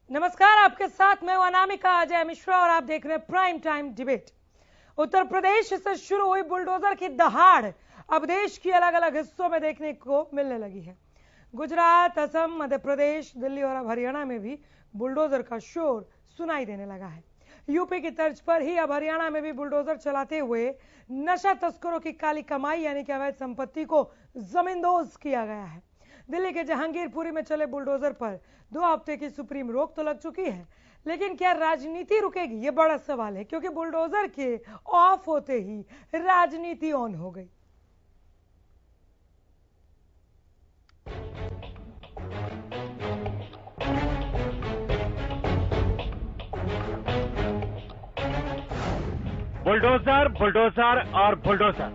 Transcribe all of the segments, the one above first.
नमस्कार, आपके साथ मैं अनामिका अजय मिश्रा और आप देख रहे हैं prime time debate. Uttar Pradesh से शुरू हुई बुलडोजर की दहाड़ अब देश की अलग अलग हिस्सों में देखने को मिलने लगी है। गुजरात, असम, मध्य प्रदेश, दिल्ली और अब हरियाणा में भी बुलडोजर का शोर सुनाई देने लगा है। यूपी की तर्ज पर ही अब हरियाणा में भी बुलडोजर चलाते हुए नशा तस्करों की काली कमाई यानी कि अवैध संपत्ति को जमींदोज किया गया है। दिल्ली के जहांगीरपुरी में चले बुलडोजर पर 2 हफ्ते की सुप्रीम रोक तो लग चुकी है, लेकिन क्या राजनीति रुकेगी? ये बड़ा सवाल है, क्योंकि बुलडोजर के ऑफ होते ही राजनीति ऑन हो गई। बुलडोजर, बुलडोजर और बुलडोजर।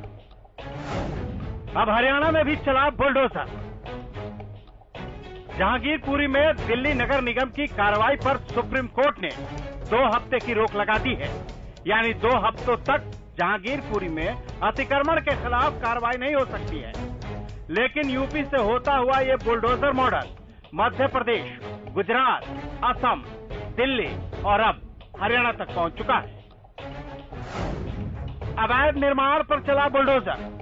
अब हरियाणा में भी चला बुलडोजर। जहांगीरपुरी में दिल्ली नगर निगम की कार्रवाई पर सुप्रीम कोर्ट ने 2 हफ्ते की रोक लगा दी है, यानी 2 हफ्तों तक जहांगीरपुरी में अतिक्रमण के खिलाफ कार्रवाई नहीं हो सकती है। लेकिन यूपी से होता हुआ ये बुलडोजर मॉडल मध्य प्रदेश, गुजरात, असम, दिल्ली और अब हरियाणा तक पहुंच चुका है। अवैध निर्माण पर चला बुलडोजर।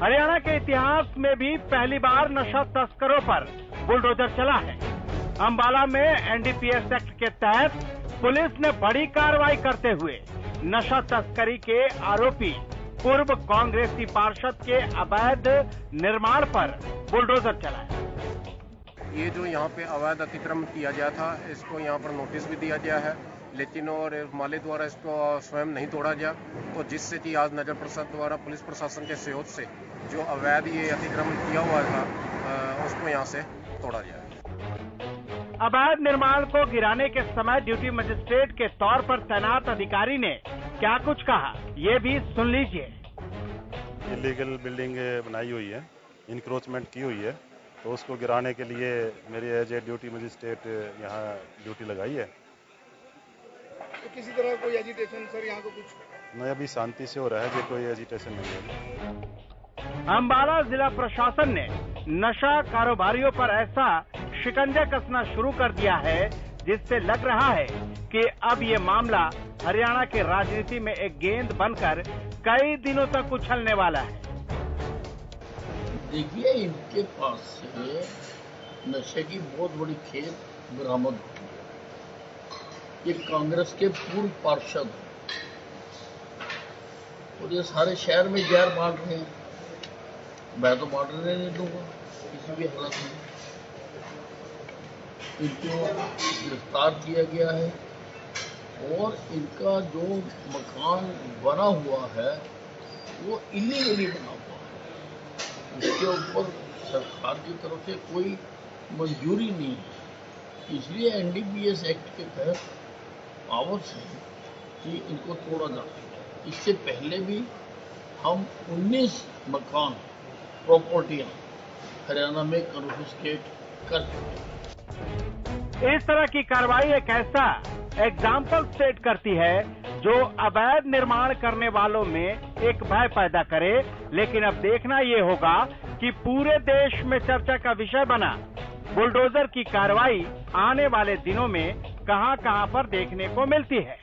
हरियाणा के इतिहास में भी पहली बार नशा तस्करों पर बुलडोजर चला है। अंबाला में एनडीपीएस एक्ट के तहत पुलिस ने बड़ी कार्रवाई करते हुए नशा तस्करी के आरोपी पूर्व कांग्रेसी पार्षद के अवैध निर्माण पर बुलडोजर चलाया। ये जो यहाँ पे अवैध अतिक्रमण किया गया था, इसको यहाँ पर नोटिस भी दिया गया है, लेकिन और माले द्वारा इसको स्वयं नहीं तोड़ा गया, तो जिससे कि आज नगर परिषद द्वारा पुलिस प्रशासन के सहयोग से जो अवैध ये अतिक्रमण किया हुआ था उसको यहाँ से तोड़ा गया। अवैध निर्माण को गिराने के समय ड्यूटी मजिस्ट्रेट के तौर पर तैनात अधिकारी ने क्या कुछ कहा, ये भी सुन लीजिए। इलीगल बिल्डिंग बनाई हुई है, इंक्रोचमेंट की हुई है, तो उसको गिराने के लिए मेरी एज ए ड्यूटी मजिस्ट्रेट यहाँ ड्यूटी लगाई है। तो किसी तरह कोई एजिटेशन सर यहाँ को कुछ नहीं, अभी शांति से हो रहा है जी, कोई एजिटेशन नहीं है। अंबाला जिला प्रशासन ने नशा कारोबारियों पर ऐसा शिकंजा कसना शुरू कर दिया है जिससे लग रहा है कि अब ये मामला हरियाणा के राजनीति में एक गेंद बनकर कई दिनों तक उछलने वाला है। देखिए, इनके पास से नशे की बहुत बड़ी खेप बरामद हुई है। ये कांग्रेस के पूर्व पार्षद और ये सारे शहर में जहर बांट रहे हैं। मैं तो बांटने नहीं दूंगा किसी भी हालत में। इनको गिरफ्तार किया गया है और इनका जो मकान बना हुआ है वो इलीगली बना हुआ है। इसके ऊपर सरकार की तरफ से कोई मंजूरी नहीं है, इसलिए एनडीपीएस एक्ट के तहत पावर्स है कि इनको तोड़ा जा सकता है। इससे पहले भी हम 19 मकान प्रॉपर्टियां हरियाणा में कन्फिस्केट कर चुके हैं। इस तरह की कार्रवाई एक ऐसा एग्जाम्पल सेट करती है जो अवैध निर्माण करने वालों में एक भय पैदा करे, लेकिन अब देखना ये होगा कि पूरे देश में चर्चा का विषय बना बुलडोजर की कार्रवाई आने वाले दिनों में कहां पर देखने को मिलती है।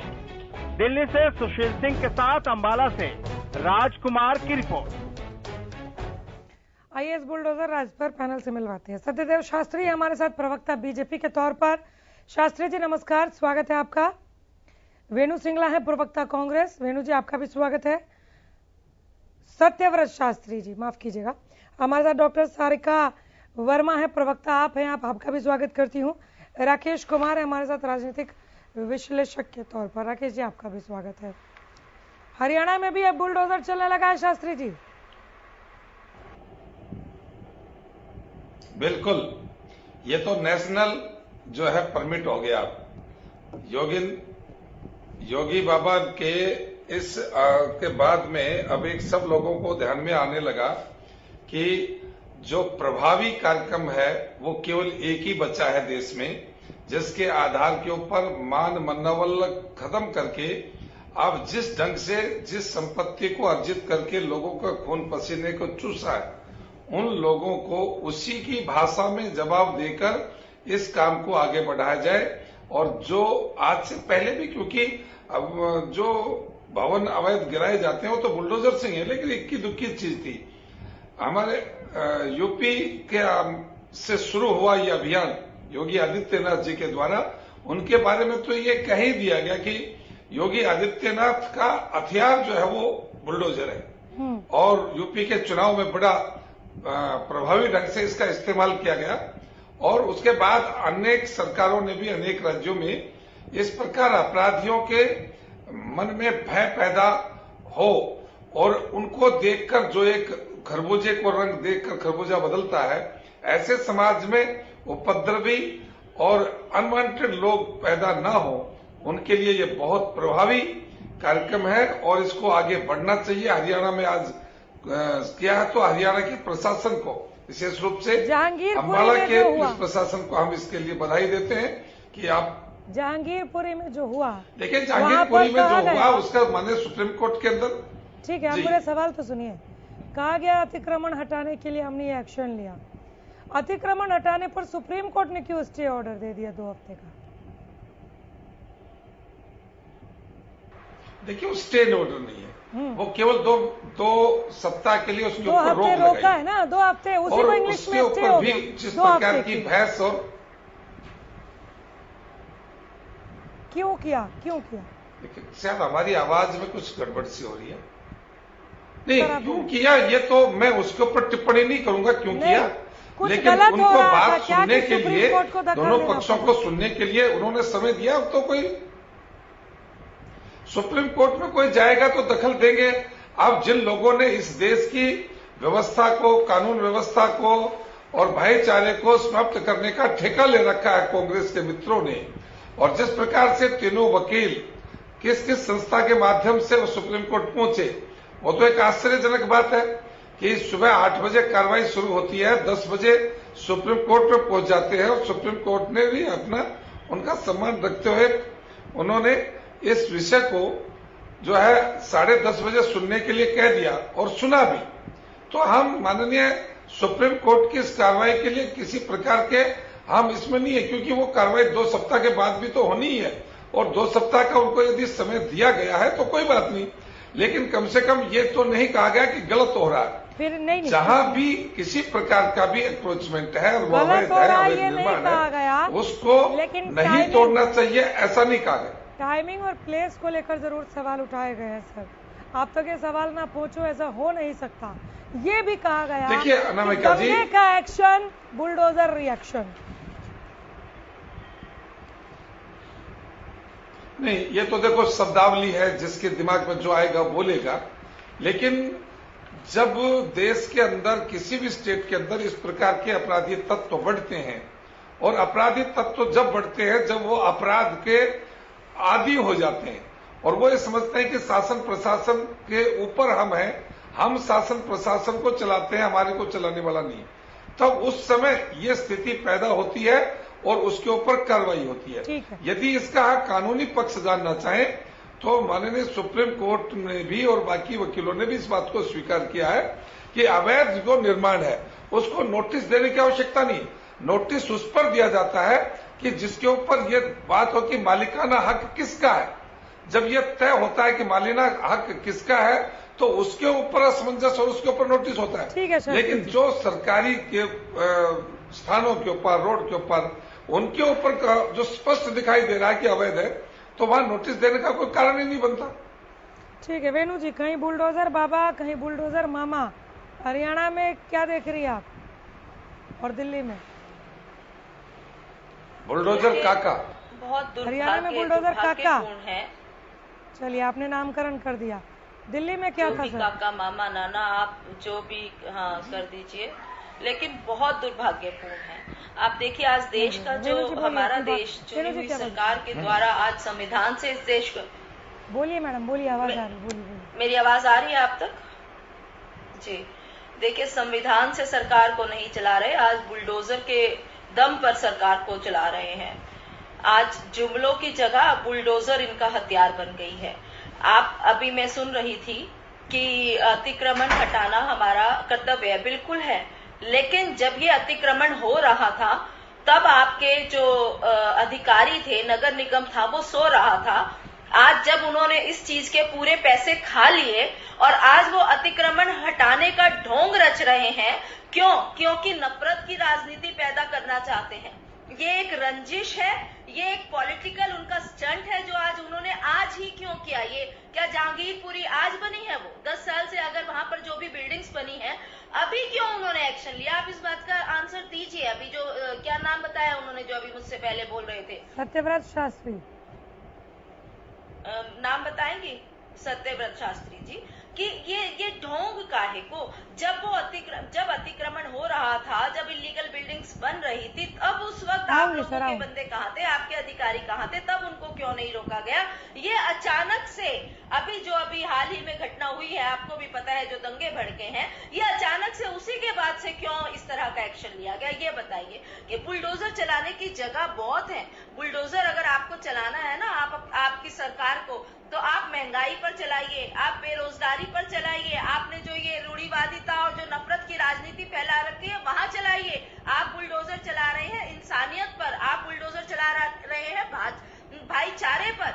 दिल्ली से सुशील सिंह के साथ अंबाला से राजकुमार की रिपोर्ट। आईएएस बुलडोजर राज पर पैनल से मिलवाते हैं सत्यदेव शास्त्री हमारे साथ प्रवक्ता बीजेपी के तौर पर। शास्त्री जी नमस्कार, स्वागत है आपका। वेणु सिंगला है प्रवक्ता कांग्रेस। वेणु जी आपका भी स्वागत है। सत्यव्रत शास्त्री जी माफ कीजिएगा, हमारे साथ डॉक्टर सारिका वर्मा है प्रवक्ता आप हैं, आपका भी स्वागत करती हूँ। राकेश कुमार है हमारे साथ राजनीतिक विश्लेषक के तौर पर। राकेश जी आपका भी स्वागत है। हरियाणा में भी अब बुलडोजर चलने लगा है शास्त्री जी। बिल्कुल, ये तो नेशनल जो है परमिट हो गया। योगी बाबा के इस के बाद में अब एक सब लोगों को ध्यान में आने लगा कि जो प्रभावी कार्यक्रम है वो केवल एक ही बचा है देश में, जिसके आधार के ऊपर मान मनोबल खत्म करके अब जिस ढंग से जिस संपत्ति को अर्जित करके लोगों का खून पसीने को चूसा है, उन लोगों को उसी की भाषा में जवाब देकर इस काम को आगे बढ़ाया जाए। और जो आज से पहले भी, क्योंकि अब जो भवन अवैध गिराए जाते हैं वो तो बुलडोजर से ही है, लेकिन इक्की दुक्की चीज थी। हमारे यूपी के से शुरू हुआ ये अभियान योगी आदित्यनाथ जी के द्वारा, उनके बारे में तो ये कह ही दिया गया कि योगी आदित्यनाथ का हथियार जो है वो बुलडोजर है और यूपी के चुनाव में बड़ा प्रभावी ढंग से इसका इस्तेमाल किया गया। और उसके बाद अनेक सरकारों ने भी अनेक राज्यों में इस प्रकार अपराधियों के मन में भय पैदा हो और उनको देखकर जो एक खरबूजे को रंग देखकर खरबूजा बदलता है, ऐसे समाज में उपद्रवी और अनवांटेड लोग पैदा ना हो, उनके लिए ये बहुत प्रभावी कार्यक्रम है और इसको आगे बढ़ना चाहिए। हरियाणा में आज किया है तो हरियाणा के प्रशासन को, विशेष रूप से अम्बाला के पुलिस प्रशासन को हम इसके लिए बधाई देते हैं कि आप जहांगीरपुरी में जो हुआ, देखिए जहांगीरपुरी में जो हुआ उसका माने सुप्रीम कोर्ट के अंदर, ठीक है, आप मेरे सवाल तो सुनिए। कहा गया अतिक्रमण हटाने के लिए हमने ये एक्शन लिया, अतिक्रमण हटाने पर सुप्रीम कोर्ट ने क्यों स्टे ऑर्डर दे दिया 2 हफ्ते का? देखिए वो स्टे ऑर्डर नहीं है, वो केवल दो सप्ताह के लिए उसके ऊपर रोक लगाई रोका है ना, 2 हफ्ते, उसी को इंग्लिश में स्टे हो गया। जिस प्रकार की बहस और क्यों किया? देखिए शायद हमारी आवाज में कुछ गड़बड़ सी हो रही है। नहीं, क्यों किया ये तो मैं उसके ऊपर टिप्पणी नहीं करूंगा क्यों किया, लेकिन उनको बात सुनने के लिए, दोनों पक्षों को सुनने के लिए उन्होंने समय दिया। तो कोई सुप्रीम कोर्ट में कोई जाएगा तो दखल देंगे। अब जिन लोगों ने इस देश की व्यवस्था को, कानून व्यवस्था को और भाईचारे को समाप्त करने का ठेका ले रखा है कांग्रेस के मित्रों ने, और जिस प्रकार से तीनों वकील किस किस संस्था के माध्यम से वो सुप्रीम कोर्ट पहुंचे, वो तो एक आश्चर्यजनक बात है कि सुबह 8 बजे कार्रवाई शुरू होती है, 10 बजे सुप्रीम कोर्ट में पहुंच जाते हैं और सुप्रीम कोर्ट ने भी अपना उनका सम्मान रखते हुए उन्होंने इस विषय को जो है 10:30 बजे सुनने के लिए कह दिया और सुना भी। तो हम माननीय सुप्रीम कोर्ट की इस कार्रवाई के लिए किसी प्रकार के हम इसमें नहीं है, क्योंकि वो कार्रवाई 2 सप्ताह के बाद भी तो होनी ही है और 2 सप्ताह का उनको यदि समय दिया गया है तो कोई बात नहीं, लेकिन कम से कम ये तो नहीं कहा गया कि गलत हो रहा है। फिर नहीं, जहां भी किसी प्रकार का भी अप्रोचमेंट है और अवैध है, अवैध निर्माण है, उसको नहीं तोड़ना चाहिए, ऐसा नहीं कहा गया। टाइमिंग और प्लेस को लेकर जरूर सवाल उठाए गए हैं सर, आप तक ये सवाल ना पहुंचो ऐसा हो नहीं सकता। ये भी कहा गया देखिए अनामिका जी का एक्शन, बुलडोजर रिएक्शन। नहीं, ये तो देखो शब्दावली है, जिसके दिमाग में जो आएगा बोलेगा, लेकिन जब देश के अंदर किसी भी स्टेट के अंदर इस प्रकार के अपराधी तत्व बढ़ते हैं, और अपराधी तत्व जब बढ़ते हैं जब वो अपराध के आदी हो जाते हैं और वो ये समझते हैं कि शासन प्रशासन के ऊपर हम हैं, हम शासन प्रशासन को चलाते हैं, हमारे को चलाने वाला नहीं, तब उस समय ये स्थिति पैदा होती है और उसके ऊपर कार्रवाई होती है। यदि इसका कानूनी पक्ष जानना चाहे तो माननीय सुप्रीम कोर्ट ने भी और बाकी वकीलों ने भी इस बात को स्वीकार किया है कि अवैध जो निर्माण है उसको नोटिस देने की आवश्यकता नहीं, नोटिस उस पर दिया जाता है कि जिसके ऊपर ये बात हो कि मालिकाना हक किसका है। जब ये तय होता है कि मालिकाना हक किसका है तो उसके ऊपर असमंजस और उसके ऊपर नोटिस होता है। लेकिन जो सरकारी के स्थानों के ऊपर, रोड के ऊपर, उनके ऊपर जो स्पष्ट दिखाई दे रहा है कि अवैध है, तो वहां नोटिस देने का कोई कारण ही नहीं बनता। ठीक है वेणु जी, कहीं बुलडोजर बाबा, कहीं बुलडोजर मामा। हरियाणा में क्या देख रही है आप, और दिल्ली में बुलडोजर काका? बहुत हरियाणा में बुलडोजर काका है। चलिए आपने नामकरण कर दिया। दिल्ली में क्या था सर? काका, मामा, नाना, आप जो भी कर दीजिए, लेकिन बहुत दुर्भाग्यपूर्ण है। आप देखिए आज देश का जो हमारा देश चुनी हुई सरकार के द्वारा आज संविधान से इस देश को, बोलिए मैडम, बोलिए, आवाज आ रही, बोलिए। मेरी आवाज आ रही है आप तक? जी, देखिए संविधान से सरकार को नहीं चला रहे, आज बुलडोजर के दम पर सरकार को चला रहे हैं। आज जुमलों की जगह बुलडोजर इनका हथियार बन गई है। आप अभी मैं सुन रही थी कि अतिक्रमण हटाना हमारा कर्तव्य है, बिल्कुल है, लेकिन जब ये अतिक्रमण हो रहा था तब आपके जो अधिकारी थे, नगर निगम था, वो सो रहा था। आज जब उन्होंने इस चीज के पूरे पैसे खा लिए और आज वो अतिक्रमण हटाने का ढोंग रच रहे हैं, क्यों? क्योंकि नफरत की राजनीति पैदा करना चाहते हैं। ये एक रंजिश है, ये एक पॉलिटिकल उनका स्टंट है जो आज उन्होंने आज ही क्यों किया। ये क्या जहांगीरपुरी आज बनी है? वो 10 साल से अगर वहां पर जो भी बिल्डिंग्स बनी है, अभी क्यों उन्होंने एक्शन लिया? आप इस बात का आंसर दीजिए। अभी जो क्या नाम बताया उन्होंने जो अभी मुझसे पहले बोल रहे थे, सत्यव्रत शास्त्री, नाम बताएंगे? सत्यव्रत शास्त्री जी, कि ये ढोंग काहे को? जब अतिक्रमण हो रहा था, जब इलीगल बिल्डिंग्स बन रही थी, तब उस वक्त आप लोगों के बंदे कहाँ थे, आपके अधिकारी कहाँ थे? तब उनको क्यों नहीं रोका गया? ये अचानक से अभी हाल ही में घटना हुई है, आपको भी पता है, जो दंगे भड़के हैं, ये अचानक से उसी के बाद से क्यों इस तरह का एक्शन लिया गया? ये बताइए कि बुलडोजर चलाने की जगह बहुत है। बुलडोजर अगर आपको चलाना है ना, आपकी सरकार को, तो आप महंगाई पर चलाइए, आप बेरोजगारी पर चलाइए, आपने जो ये रूढ़िवादिता और जो नफरत की राजनीति फैला रखी है वहां चलाइए। आप बुलडोजर चला रहे हैं इंसानियत पर, आप बुलडोजर चला रहे हैं भाईचारे पर।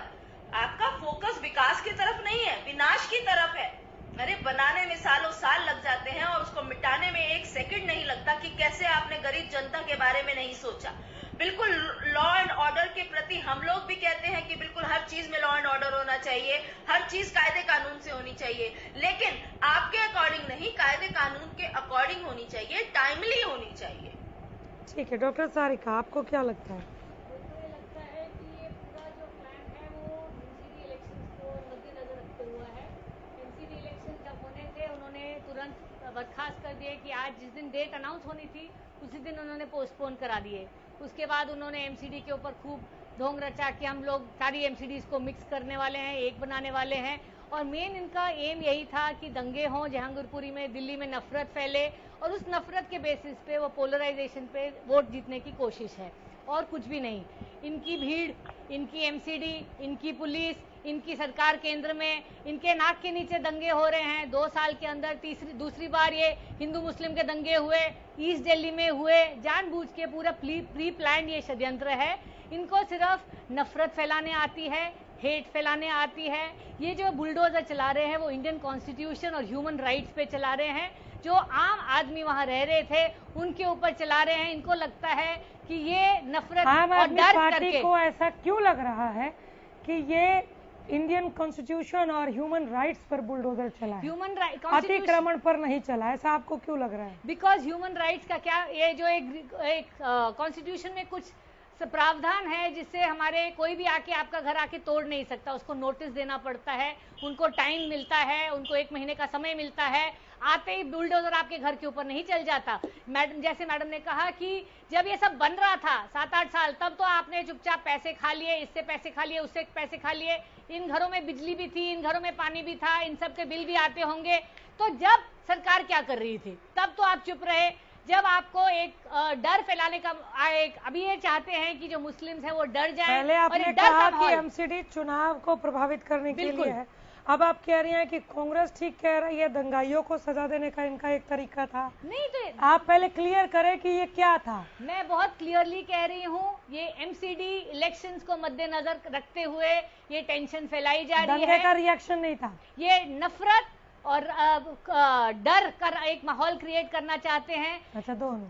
आपका फोकस विकास की तरफ नहीं है, विनाश की तरफ है। अरे बनाने में सालों साल लग जाते हैं और उसको मिटाने में 1 सेकंड नहीं लगता कि कैसे आपने गरीब जनता के बारे में नहीं सोचा। बिल्कुल लॉ एंड ऑर्डर के प्रति हम लोग भी कहते हैं कि बिल्कुल हर चीज में लॉ एंड ऑर्डर होना चाहिए, हर चीज कायदे कानून से होनी चाहिए, लेकिन आपके अकॉर्डिंग नहीं, कायदे कानून के अकॉर्डिंग होनी चाहिए, टाइमली होनी चाहिए। ठीक है, डॉक्टर सारिका, आपको क्या लगता है? मुझे लगता है कि ये पूरा जो प्लान है वो एमसीडी इलेक्शन को मद्देनजर रखते हुआ है। एमसीडी इलेक्शन जब होने थे, उन्होंने तुरंत बर्खास्त कर दिए कि आज जिस दिन डेट अनाउंस होनी थी उसी दिन उन्होंने पोस्टपोन करा दिए। उसके बाद उन्होंने एमसीडी के ऊपर खूब ढोंग रचा कि हम लोग सारी एमसीडीज को मिक्स करने वाले हैं, एक बनाने वाले हैं। और मेन इनका एम यही था कि दंगे हों जहांगीरपुरी में, दिल्ली में नफरत फैले और उस नफरत के बेसिस पे वो पोलराइजेशन पे वोट जीतने की कोशिश है, और कुछ भी नहीं। इनकी भीड़, इनकी एमसीडी, इनकी पुलिस, इनकी सरकार केंद्र में, इनके नाक के नीचे दंगे हो रहे हैं। 2 साल के अंदर दूसरी बार ये हिंदू मुस्लिम के दंगे हुए, ईस्ट दिल्ली में हुए। जानबूझ के पूरा प्री प्लान ये षड्यंत्र है। इनको सिर्फ नफरत फैलाने आती है, हेट फैलाने आती है। ये जो बुलडोजर चला रहे हैं वो इंडियन कॉन्स्टिट्यूशन और ह्यूमन राइट्स पे चला रहे हैं। जो आम आदमी वहां रह रहे थे उनके ऊपर चला रहे हैं। इनको लगता है कि ये नफरत और डर पार्टी को ऐसा क्यों लग रहा है कि ये इंडियन कॉन्स्टिट्यूशन और ह्यूमन राइट्स पर बुलडोजर चला है, ह्यूमन राइट अतिक्रमण पर नहीं चला, ऐसा आपको क्यों लग रहा है? बिकॉज ह्यूमन राइट्स का क्या, ये जो एक कॉन्स्टिट्यूशन में कुछ प्रावधान है जिससे हमारे कोई भी आके आपका घर आके तोड़ नहीं सकता, उसको नोटिस देना पड़ता है, उनको टाइम मिलता है, उनको 1 महीने का समय मिलता है। आते ही बुलडोजर आपके घर के ऊपर नहीं चल जाता। मैडम, जैसे मैडम ने कहा कि जब ये सब बन रहा था 7-8 साल, तब तो आपने चुपचाप पैसे खा लिए, इससे पैसे खा लिए, उससे पैसे खा लिए। इन घरों में बिजली भी थी, इन घरों में पानी भी था, इन सब के बिल भी आते होंगे। तो जब सरकार क्या कर रही थी तब तो आप चुप रहे। जब आपको एक डर फैलाने का अभी ये चाहते हैं कि जो मुस्लिम्स हैं वो डर जाएं। पहले आपने कहा कि एमसीडी चुनाव को प्रभावित करने के लिए है, अब आप कह रही हैं कि कांग्रेस ठीक कह रही है, दंगाइयों को सजा देने का इनका एक तरीका था। नहीं तो आप पहले क्लियर करें कि ये क्या था। मैं बहुत क्लियरली कह रही हूँ, ये एमसीडी इलेक्शंस को मद्देनजर रखते हुए ये टेंशन फैलाई जा रही है। दंगे का रिएक्शन नहीं था, ये नफरत और डर का एक माहौल क्रिएट करना चाहते हैं। अच्छा, दोनों,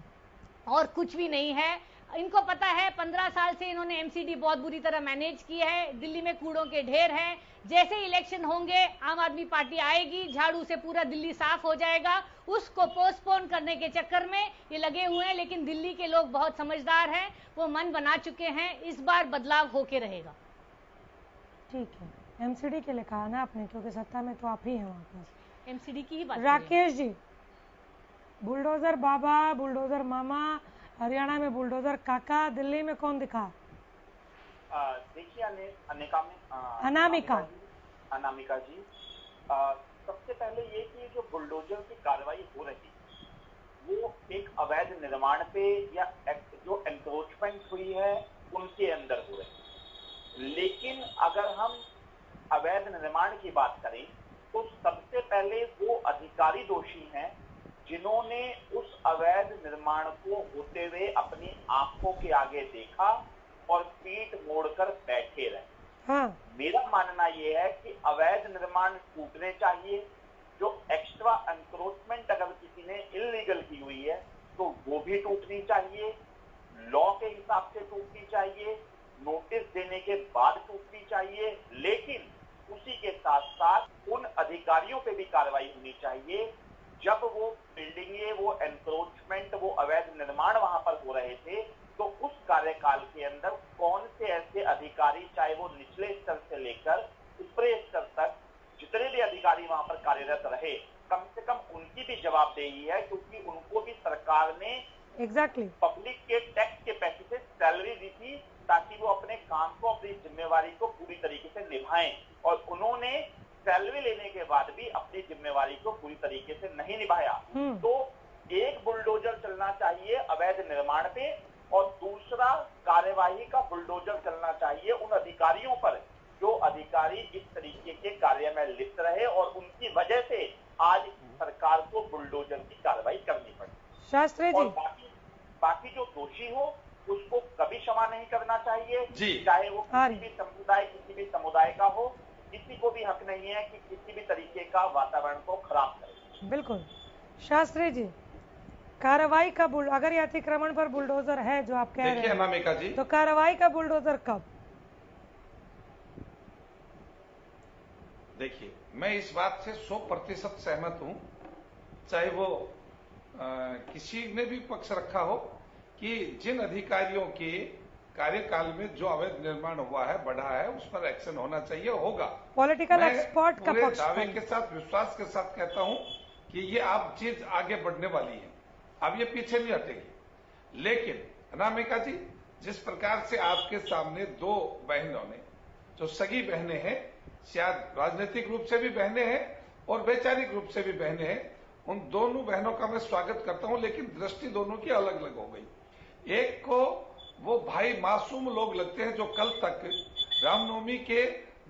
और कुछ भी नहीं है। इनको पता है 15 साल से इन्होंने एमसीडी बहुत बुरी तरह मैनेज की है। दिल्ली में कूड़ों के ढेर हैं। जैसे इलेक्शन होंगे आम आदमी पार्टी आएगी, झाड़ू से पूरा दिल्ली साफ हो जाएगा। उसको पोस्टपोन करने के चक्कर में ये लगे हुए हैं, लेकिन दिल्ली के लोग बहुत समझदार हैं, वो मन बना चुके हैं, इस बार बदलाव होके रहेगा। ठीक है, एमसीडी के लिए कहा ना आपने, क्योंकि सत्ता में तो आप ही हैं वहाँ पर। एमसीडी की ही बात। राकेश जी, बुलडोजर बाबा, बुलडोजर मामा, हरियाणा में बुलडोजर काका, दिल्ली में कौन दिखा? देखिए अनामिका जी, सबसे पहले ये कि जो बुलडोजर की कार्रवाई हो रही वो एक अवैध निर्माण पे या जो एनक्रोचमेंट हुई है उनके अंदर हो रही। लेकिन अगर हम अवैध निर्माण की बात करें तो सबसे पहले वो अधिकारी दोषी हैं जिन्होंने उस अवैध निर्माण को होते हुए अपनी आंखों के आगे देखा और पीठ मोड़कर बैठे रहे। हाँ। मेरा मानना यह है कि अवैध निर्माण टूटने चाहिए। जो एक्स्ट्रा एनक्रोचमेंट अगर किसी ने इलीगल की हुई है तो वो भी टूटनी चाहिए, लॉ के हिसाब से टूटनी चाहिए, नोटिस देने के बाद टूटनी चाहिए। लेकिन उसी के साथ साथ उन अधिकारियों पे भी कार्रवाई होनी चाहिए जब वो बिल्डिंगे, वो एनक्रोचमेंट, वो अवैध निर्माण वहां पर हो रहे थे, तो उस कार्यकाल के अंदर कौन से ऐसे अधिकारी, चाहे वो निचले स्तर से लेकर ऊपरी स्तर तक जितने भी अधिकारी वहां पर कार्यरत रहे, कम से कम उनकी भी जवाबदेही है, क्योंकि उनको भी सरकार ने पब्लिक के टैक्स के पैसे से सैलरी दी थी ताकि वो अपने काम को, अपनी जिम्मेवारी को पूरी तरीके से निभाएं, और उन्होंने सैलरी लेने के बाद भी अपनी जिम्मेवारी को पूरी तरीके से नहीं निभाया। तो एक बुलडोजर चलना चाहिए अवैध निर्माण पे, और दूसरा कार्यवाही का बुलडोजर चलना चाहिए उन अधिकारियों पर जो अधिकारी इस तरीके के कार्य में लिप्त रहे और उनकी वजह से आज सरकार को बुलडोजर की कार्रवाई करनी पड़ी। शास्त्री जी, और बाकी जो दोषी हो उसको कभी क्षमा नहीं करना चाहिए, चाहे वो किसी भी समुदाय का हो। किसी को भी हक नहीं है कि किसी भी तरीके का वातावरण को खराब करे। बिल्कुल। शास्त्री जी, कार्रवाई का अगर ये अतिक्रमण पर बुलडोजर है जो आप कह रहे हैं, अनामिका जी, तो कार्रवाई का बुलडोजर कब? देखिए, मैं इस बात से 100% सहमत हूं, चाहे वो किसी ने भी पक्ष रखा हो, कि जिन अधिकारियों के कार्यकाल में जो अवैध निर्माण हुआ है, बढ़ा है, उस पर एक्शन होना चाहिए, होगा। पॉलिटिकल एक्सपर्ट का पक्ष, दावे के साथ, विश्वास के साथ कहता हूं कि ये अब चीज आगे बढ़ने वाली है, अब ये पीछे नहीं हटेगी। लेकिन अनामिका जी, जिस प्रकार से आपके सामने दो बहनों ने, जो सगी बहनें हैं, शायद राजनीतिक रूप से भी बहनें हैं और वैचारिक रूप से भी बहनें हैं, उन दोनों बहनों का मैं स्वागत करता हूं, लेकिन दृष्टि दोनों की अलग अलग हो गई। एक को वो भाई मासूम लोग लगते हैं जो कल तक रामनवमी के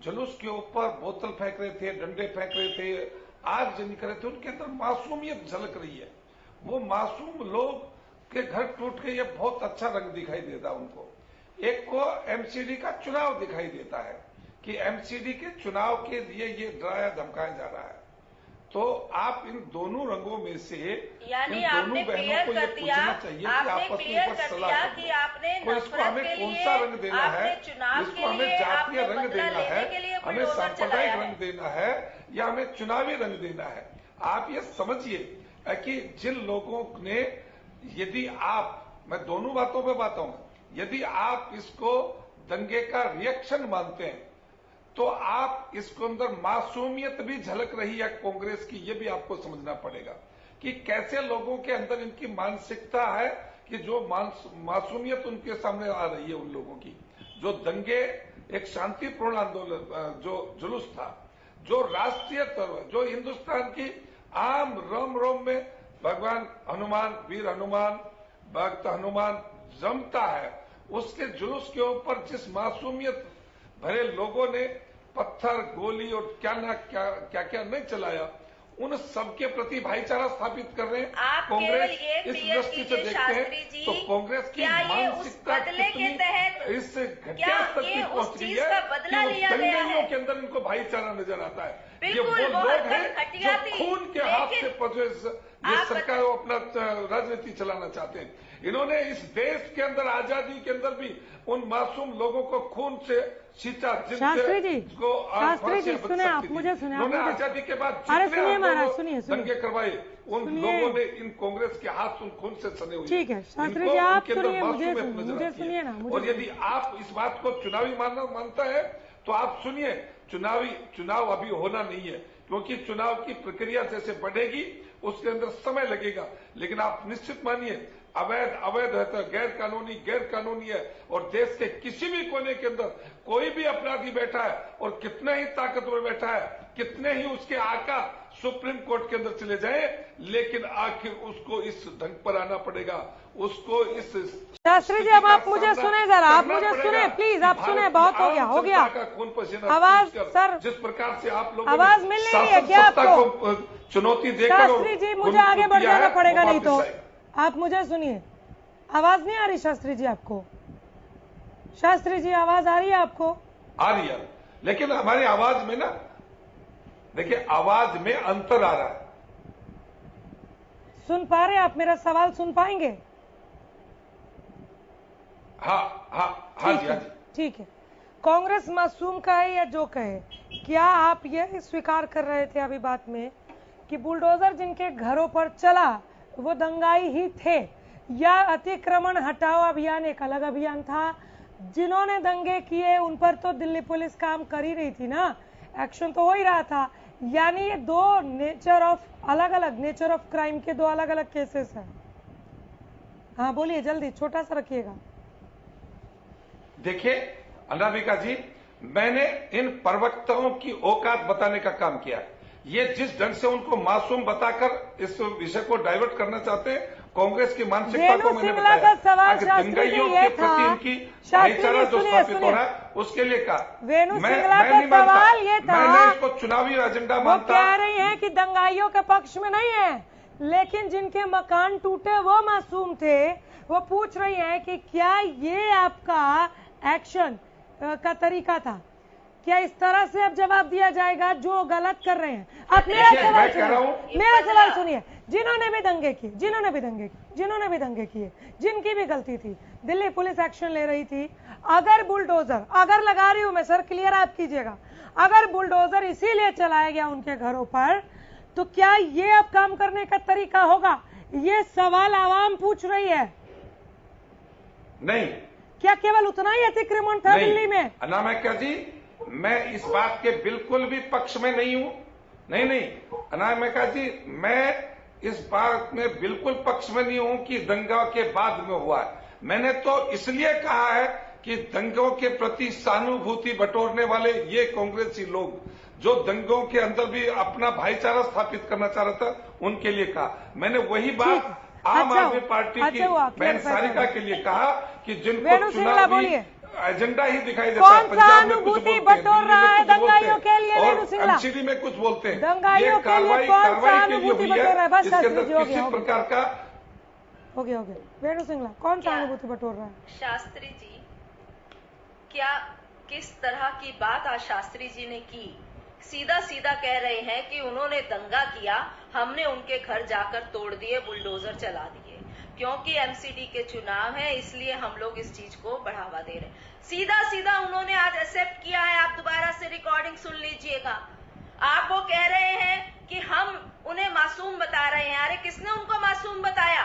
जुलूस के ऊपर बोतल फेंक रहे थे, डंडे फेंक रहे थे, आगजनी कर रहे थे, उनके अंदर मासूमियत झलक रही है। वो मासूम लोग के घर टूट के ये बहुत अच्छा रंग दिखाई देता उनको। एक को एमसीडी का चुनाव दिखाई देता है कि एमसीडी के चुनाव के लिए ये डराया धमकाया जा रहा है। तो आप इन दोनों रंगों में से यानी इन दोनों बहनों को ये पूछना चाहिए कि आपस में बस सलाह कि आपने इसको हमें कौन सा रंग देना है, इसको हमें जातीय रंग देना है, हमें सांप्रदायिक रंग देना है, या हमें चुनावी रंग देना है। आप ये समझिए कि जिन लोगों ने, यदि आप, मैं दोनों बातों पे बात आऊंगा, यदि आप इसको दंगे का रिएक्शन मानते हैं तो आप इसके अंदर मासूमियत भी झलक रही है कांग्रेस की, ये भी आपको समझना पड़ेगा कि कैसे लोगों के अंदर इनकी मानसिकता है कि जो मासूमियत उनके सामने आ रही है, उन लोगों की जो दंगे, एक शांतिपूर्ण आंदोलन, जो जुलूस था, जो राष्ट्रीय स्तर, जो हिंदुस्तान की आम रोम रोम में भगवान हनुमान, वीर हनुमान, भक्त हनुमान जमता है, उसके जुलूस के ऊपर जिस मासूमियत भरे लोगों ने पत्थर, गोली और क्या क्या नहीं चलाया, उन सबके प्रति भाईचारा स्थापित कर रहे हैं। कांग्रेस इस दृष्टि से देखते हैं तो कांग्रेस की मानसिकता कितनी इस घटिया स्तर की पहुंच गई है कि दंगइयों के अंदर इनको भाईचारा नजर आता है। ये वो लोग हैं जो खून के हाथ से पजे ये सरकार अपना राजनीति चलाना चाहते हैं। इन्होंने इस देश के अंदर, आजादी के अंदर भी उन मासूम लोगों को खून से सींचा, शास्त्री जी सुने, आप मुझे सुने, उन्होंने आजादी के बाद सुनिए दंगे करवाए, उन लोगों ने इन कांग्रेस के हाथ उन खून से सने हुए। ठीक है शास्त्री जी, आप सुनिए, मुझे सुनिए ना। और यदि आप इस बात को चुनावी मानता है तो आप सुनिए, चुनाव अभी होना नहीं है, क्योंकि चुनाव की प्रक्रिया जैसे बढ़ेगी उसके अंदर समय लगेगा। लेकिन आप निश्चित मानिए, अवैध है तो गैर कानूनी है, और देश के किसी भी कोने के अंदर कोई भी अपराधी बैठा है और कितना ही ताकतवर बैठा है, कितने ही उसके आका सुप्रीम कोर्ट के अंदर चले जाए, लेकिन आखिर उसको इस ढंग पर आना पड़ेगा, उसको इस शास्त्री जी अब आप मुझे सुने जरा, आप मुझे सुने प्लीज, आप सुने, बहुत हो गया खून पसीना आवाज सर, जिस प्रकार से आप लोगों आवाज मिल नहीं रही है क्या आपको? चुनौती देकर शास्त्री जी मुझे आगे बढ़ जाना पड़ेगा, नहीं तो आप मुझे सुनिए। आवाज नहीं आ रही शास्त्री जी आपको? शास्त्री जी आवाज आ रही है आपको? आ रही है, लेकिन हमारी आवाज में ना, देखिए आवाज में अंतर आ रहा है। सुन पा रहे आप मेरा सवाल? सुन पाएंगे? हाँ जी। ठीक है। कांग्रेस मासूम कहे या जो कहे, क्या आप यह स्वीकार कर रहे थे अभी बात में कि बुलडोजर जिनके घरों पर चला वो दंगाई ही थे, या अतिक्रमण हटाओ अभियान एक अलग अभियान था? जिन्होंने दंगे किए उन पर तो दिल्ली पुलिस काम कर ही रही थी ना, एक्शन तो हो ही रहा था। यानी ये दो नेचर ऑफ, अलग अलग नेचर ऑफ क्राइम के दो अलग अलग केसेस हैं। हाँ बोलिए जल्दी, छोटा सा रखिएगा। देखिए अनामिका जी, मैंने इन प्रवक्ताओं की औकात बताने का काम किया। ये जिस ढंग से उनको मासूम बताकर इस विषय को डाइवर्ट करना चाहते हैं, कांग्रेस की मानसिकता को मैंने बताया। दंगाइयों के प्रति इनकी भाईचारा जो स्थापित हो रहा है उसके लिए कहा। वेणु सिंगला का सवाल ये था, मैंने इसको चुनावी एजेंडा मानता। कह रही हैं कि दंगाइयों के पक्ष में नहीं है, लेकिन जिनके मकान टूटे वो मासूम थे। वो पूछ रही हैं कि क्या ये आपका एक्शन का तरीका था? क्या इस तरह से अब जवाब दिया जाएगा जो गलत कर रहे हैं? आप मेरा सवाल सुनिए। जिन्होंने भी दंगे किए, जिनकी भी गलती थी, दिल्ली पुलिस एक्शन ले रही थी। अगर बुलडोजर, अगर लगा रही हूं मैं सर, क्लियर आप कीजिएगा, अगर बुलडोजर इसीलिए चलाया गया उनके घरों पर, तो क्या ये अब काम करने का तरीका होगा? ये सवाल आवाम पूछ रही है। नहीं, क्या केवल उतना ही अतिक्रमण था दिल्ली में? अनामिका जी, मैं इस बात के बिल्कुल भी पक्ष में नहीं हूं। नहीं अनामिका जी, मैं इस बात में बिल्कुल पक्ष में नहीं हूं कि दंगा के बाद में हुआ है। मैंने तो इसलिए कहा है कि दंगों के प्रति सहानुभूति बटोरने वाले ये कांग्रेसी लोग जो दंगों के अंदर भी अपना भाईचारा स्थापित करना चाह रहा था, उनके लिए कहा। मैंने वही बात आम आदमी पार्टी की बहन सारिका के लिए कहा कि जिनको चुनावी एजेंडा ही दिखाई देता है, पंजाब में कुछ बोलते हैं, दंगाइयों के लिए, और एमसीडी में कुछ बोलते हैं। दंगाइयों के लिए कौन सहानुभूति बटोर रहा है? बस किसी प्रकार का हो गया। वेणु सिंगला कौन सहानुभूति बटोर रहा है? शास्त्री जी, क्या किस तरह की बात आज शास्त्री जी ने की? सीधा सीधा कह रहे हैं कि उन्होंने दंगा किया, हमने उनके घर जाकर तोड़ दिए, बुलडोजर चला दिए, क्योंकि एमसीडी के चुनाव है इसलिए हम लोग इस चीज को बढ़ावा दे रहे हैं। सीधा सीधा उन्होंने आज एक्सेप्ट किया है। आप दोबारा से रिकॉर्डिंग सुन लीजिएगा। आप वो कह रहे हैं कि हम उन्हें मासूम बता रहे हैं। अरे किसने उनको मासूम बताया?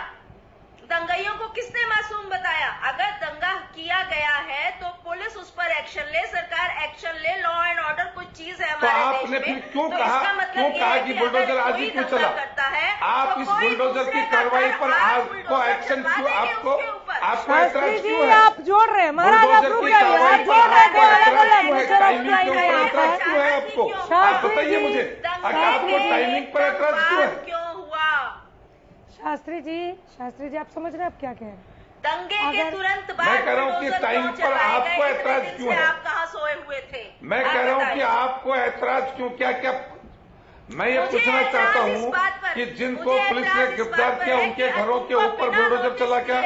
दंगाइयों को किसने मासूम बताया? अगर दंगा किया गया है तो पुलिस उस पर एक्शन ले, सरकार एक्शन ले, लॉ एंड ऑर्डर कुछ चीज है हमारे देश में। क्यों कहा कि बुलडोजर आज ही क्यों चला? करता है आप तो इस बुलडोजर की कार्रवाई पर आपको एक्शन क्यों, आपको शास्त्री जी आप जोड़ रहे हैं, महाराज आप रुक जाइए, आप जोड़ रहे थे आपको, आप बताइए मुझे, आपको टाइमिंग पर एतराज क्यों हुआ? शास्त्री जी आप समझ रहे हैं आप क्या कह रहे हैं? दंगे के तुरंत बाद मैं कह रहा हूँ कि टाइम पर आपको ऐतराज क्यों है? आप कहाँ सोए हुए थे? मैं कह रहा हूँ कि आपको ऐतराज क्यों? क्या मैं ये पूछना चाहता हूँ कि जिनको पुलिस ने गिरफ्तार किया उनके घरों के ऊपर बुलडोजर चला क्या?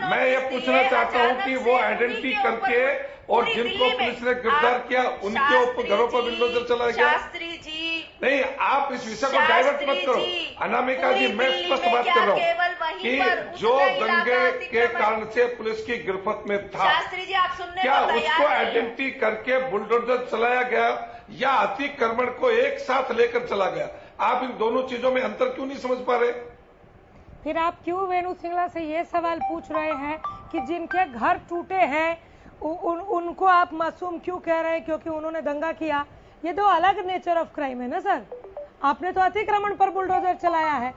मैं ये पूछना चाहता हूँ कि वो आइडेंटिटी करके और जिनको पुलिस ने गिरफ्तार किया उनके ऊपर घरों पर बुलडोजर चला गया? शास्त्री जी नहीं, आप इस विषय को डाइवर्ट मत करो। अनामिका जी, मैं स्पष्ट बात कर रहा हूँ कि जो दंगे के कारण से पुलिस की गिरफ्त में था, शास्त्री जी आप सुनने क्या उसको आइडेंटिटी करके बुलडोजर चलाया गया या अतिक्रमण को एक साथ लेकर चला गया? आप इन दोनों चीजों में अंतर क्यों नहीं समझ पा रहे? फिर आप क्यों वेणु सिंगला से ये सवाल पूछ रहे हैं कि जिनके घर टूटे हैं उनको आप मासूम क्यों कह रहे हैं क्योंकि उन्होंने दंगा किया? ये दो अलग नेचर ऑफ क्राइम है ना सर। आपने तो अतिक्रमण पर बुलडोजर चलाया है,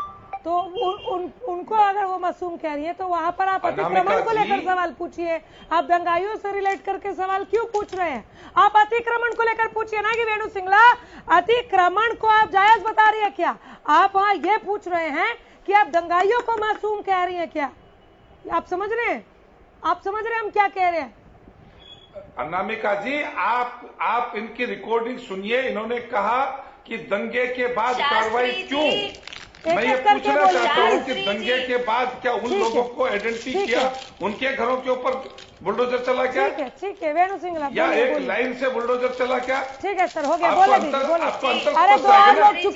तो उनको अगर वो मासूम कह रही है तो वहां पर आप अतिक्रमण को लेकर सवाल पूछिए। आप दंगाइयों से रिलेट करके सवाल क्यों पूछ रहे हैं? आप अतिक्रमण को लेकर पूछिए ना कि वेणु सिंगला अतिक्रमण को आप जायज बता रही है क्या? आप वहां ये पूछ रहे हैं कि आप दंगाइयों को मासूम कह रही है क्या? आप समझ रहे हैं? आप समझ रहे हैं हम क्या कह रहे हैं? अनामिका जी, आप इनकी रिकॉर्डिंग सुनिए। इन्होंने कहा कि दंगे के बाद कार्रवाई क्यों? मैं ये पूछना चाहता हूँ कि दंगे के बाद क्या उन लोगों को आइडेंटिटी किया? उनके घरों के ऊपर बुलडोजर चला क्या? ठीक है वेणु सिंगला, या एक लाइन से बुलडोजर चला क्या? ठीक है सर, हो गया, बोले दीजिए, बोले। अरे दो और लोग चुप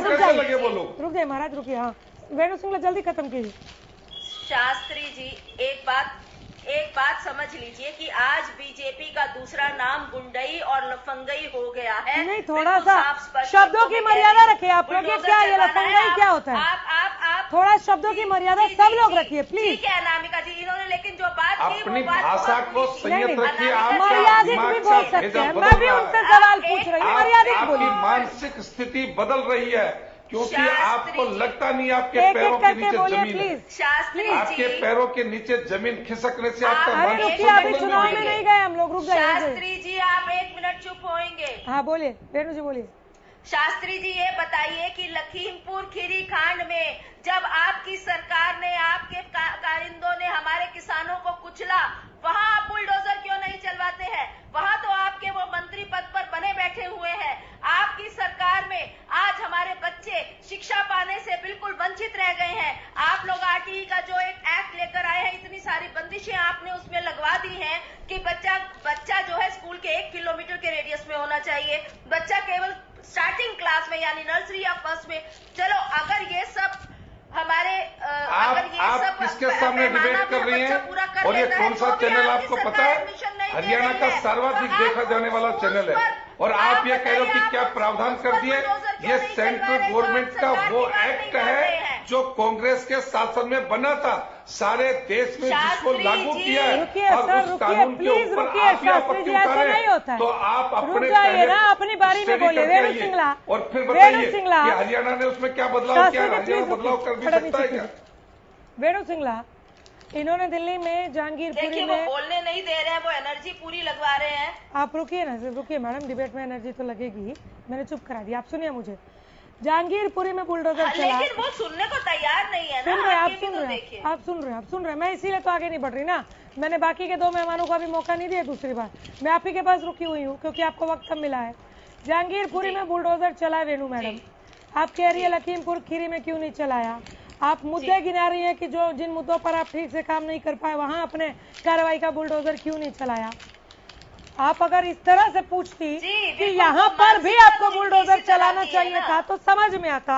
कैसे लगे वो लोग? रुक जाए महाराज, रुकिए। हाँ वेणु सिंगला जल्दी खत्म कीजिए। शास्त्री जी, एक बात समझ लीजिए कि आज बीजेपी का दूसरा नाम गुंडई और लफंगई हो गया है। नहीं, थोड़ा सा शब्दों की मर्यादा रखिए आप लोग। क्या ये लफंगई क्या होता है? आप थोड़ा शब्दों की मर्यादा सब लोग रखिए प्लीज। ठीक है अनामिका जी, इन्होंने लेकिन जो बात की अपनी भाषा को संयत रखिए। मर्यादित भी बोल सकते हैं, मैं भी उनसे सवाल पूछ रही हूँ, मर्यादित बोलिए। आपकी मानसिक स्थिति बदल रही है क्योंकि आपको लगता नहीं आपके पैरों के नीचे जमीन है। आपके पैरों के नीचे जमीन खिसकने से आपका अभी चुनाव में नहीं गए हम लोग, रुक जाइए। शास्त्री जी आप 1 मिनट चुप होंगे? हाँ बोलिए वेणु जी, बोलिए। शास्त्री जी ये बताइए कि लखीमपुर खीरी कांड में जब आपकी सरकार ने, आपके कारिंदों ने हमारे किसानों को कुचला, वहां आप बुलडोजर क्यों नहीं चलवाते हैं? वहां तो आपके वो मंत्री पद पर बने बैठे हुए हैं। आपकी सरकार में आज हमारे बच्चे शिक्षा पाने से बिल्कुल वंचित रह गए हैं। आप लोग आरटीई का जो एक एक्ट लेकर आए हैं, इतनी सारी बंदिशें आपने उसमें लगवा दी हैं कि बच्चा जो है स्कूल के 1 किलोमीटर के रेडियस में होना चाहिए। बच्चा केवल स्टार्टिंग क्लास में यानी नर्सरी या फर्स्ट में। चलो अगर ये सब हमारे आप किसके सामने डिबेट कर रही हैं? और ये कौन सा चैनल आपको पता है? हरियाणा का सर्वाधिक देखा जाने वाला चैनल है। और आप ये कह रहे हो कि क्या प्रावधान कर दिए? ये सेंट्रल गवर्नमेंट का वो एक्ट है जो कांग्रेस के शासन में बना था, सारे देश में जिसको लागू किया है, और उस कानून के ऊपर आप यहाँ पर क्यों उठा रहे हैं? तो आप अपने अपनी बारी में बोले वेणु सिंगला, और फिर बताइए कि हरियाणा ने उसमें क्या बदलाव किया? हरियाणा बदलाव कर भी सकता है क्या? वेणु सिंगला, इन्होंने दिल्ली में जहांगीरपुरी में, वो बोलने नहीं दे रहे हैं, वो एनर्जी पूरी लगवा रहे हैं। आप रुकिए ना, रुकिए मैडम, डिबेट में एनर्जी तो लगेगी। मैंने चुप करा दिया, आप सुनिए मुझे। जहांगीरपुरी में बुलडोजर चला, लेकिन वो सुनने को तैयार नहीं है ना। सुन रहे आप सुन रहे हैं। मैं इसीलिए तो आगे नहीं बढ़ रही ना। मैंने बाकी के 2 मेहमानों को अभी मौका नहीं दिया दूसरी बार। मैं आप ही के पास रुकी हुई हूँ क्योंकि आपको वक्त कम मिला है। जहांगीरपुरी में बुलडोजर चला वेणु मैडम, आप कह रही है लखीमपुर खीरी में क्यों नहीं चलाया? आप मुद्दे गिना रही है कि जो जिन मुद्दों पर आप ठीक से काम नहीं कर पाए वहां अपने कार्रवाई का बुलडोजर क्यों नहीं चलाया? आप अगर इस तरह से पूछती कि यहाँ पर भी आपको बुलडोजर चलाना चाहिए था तो समझ में आता।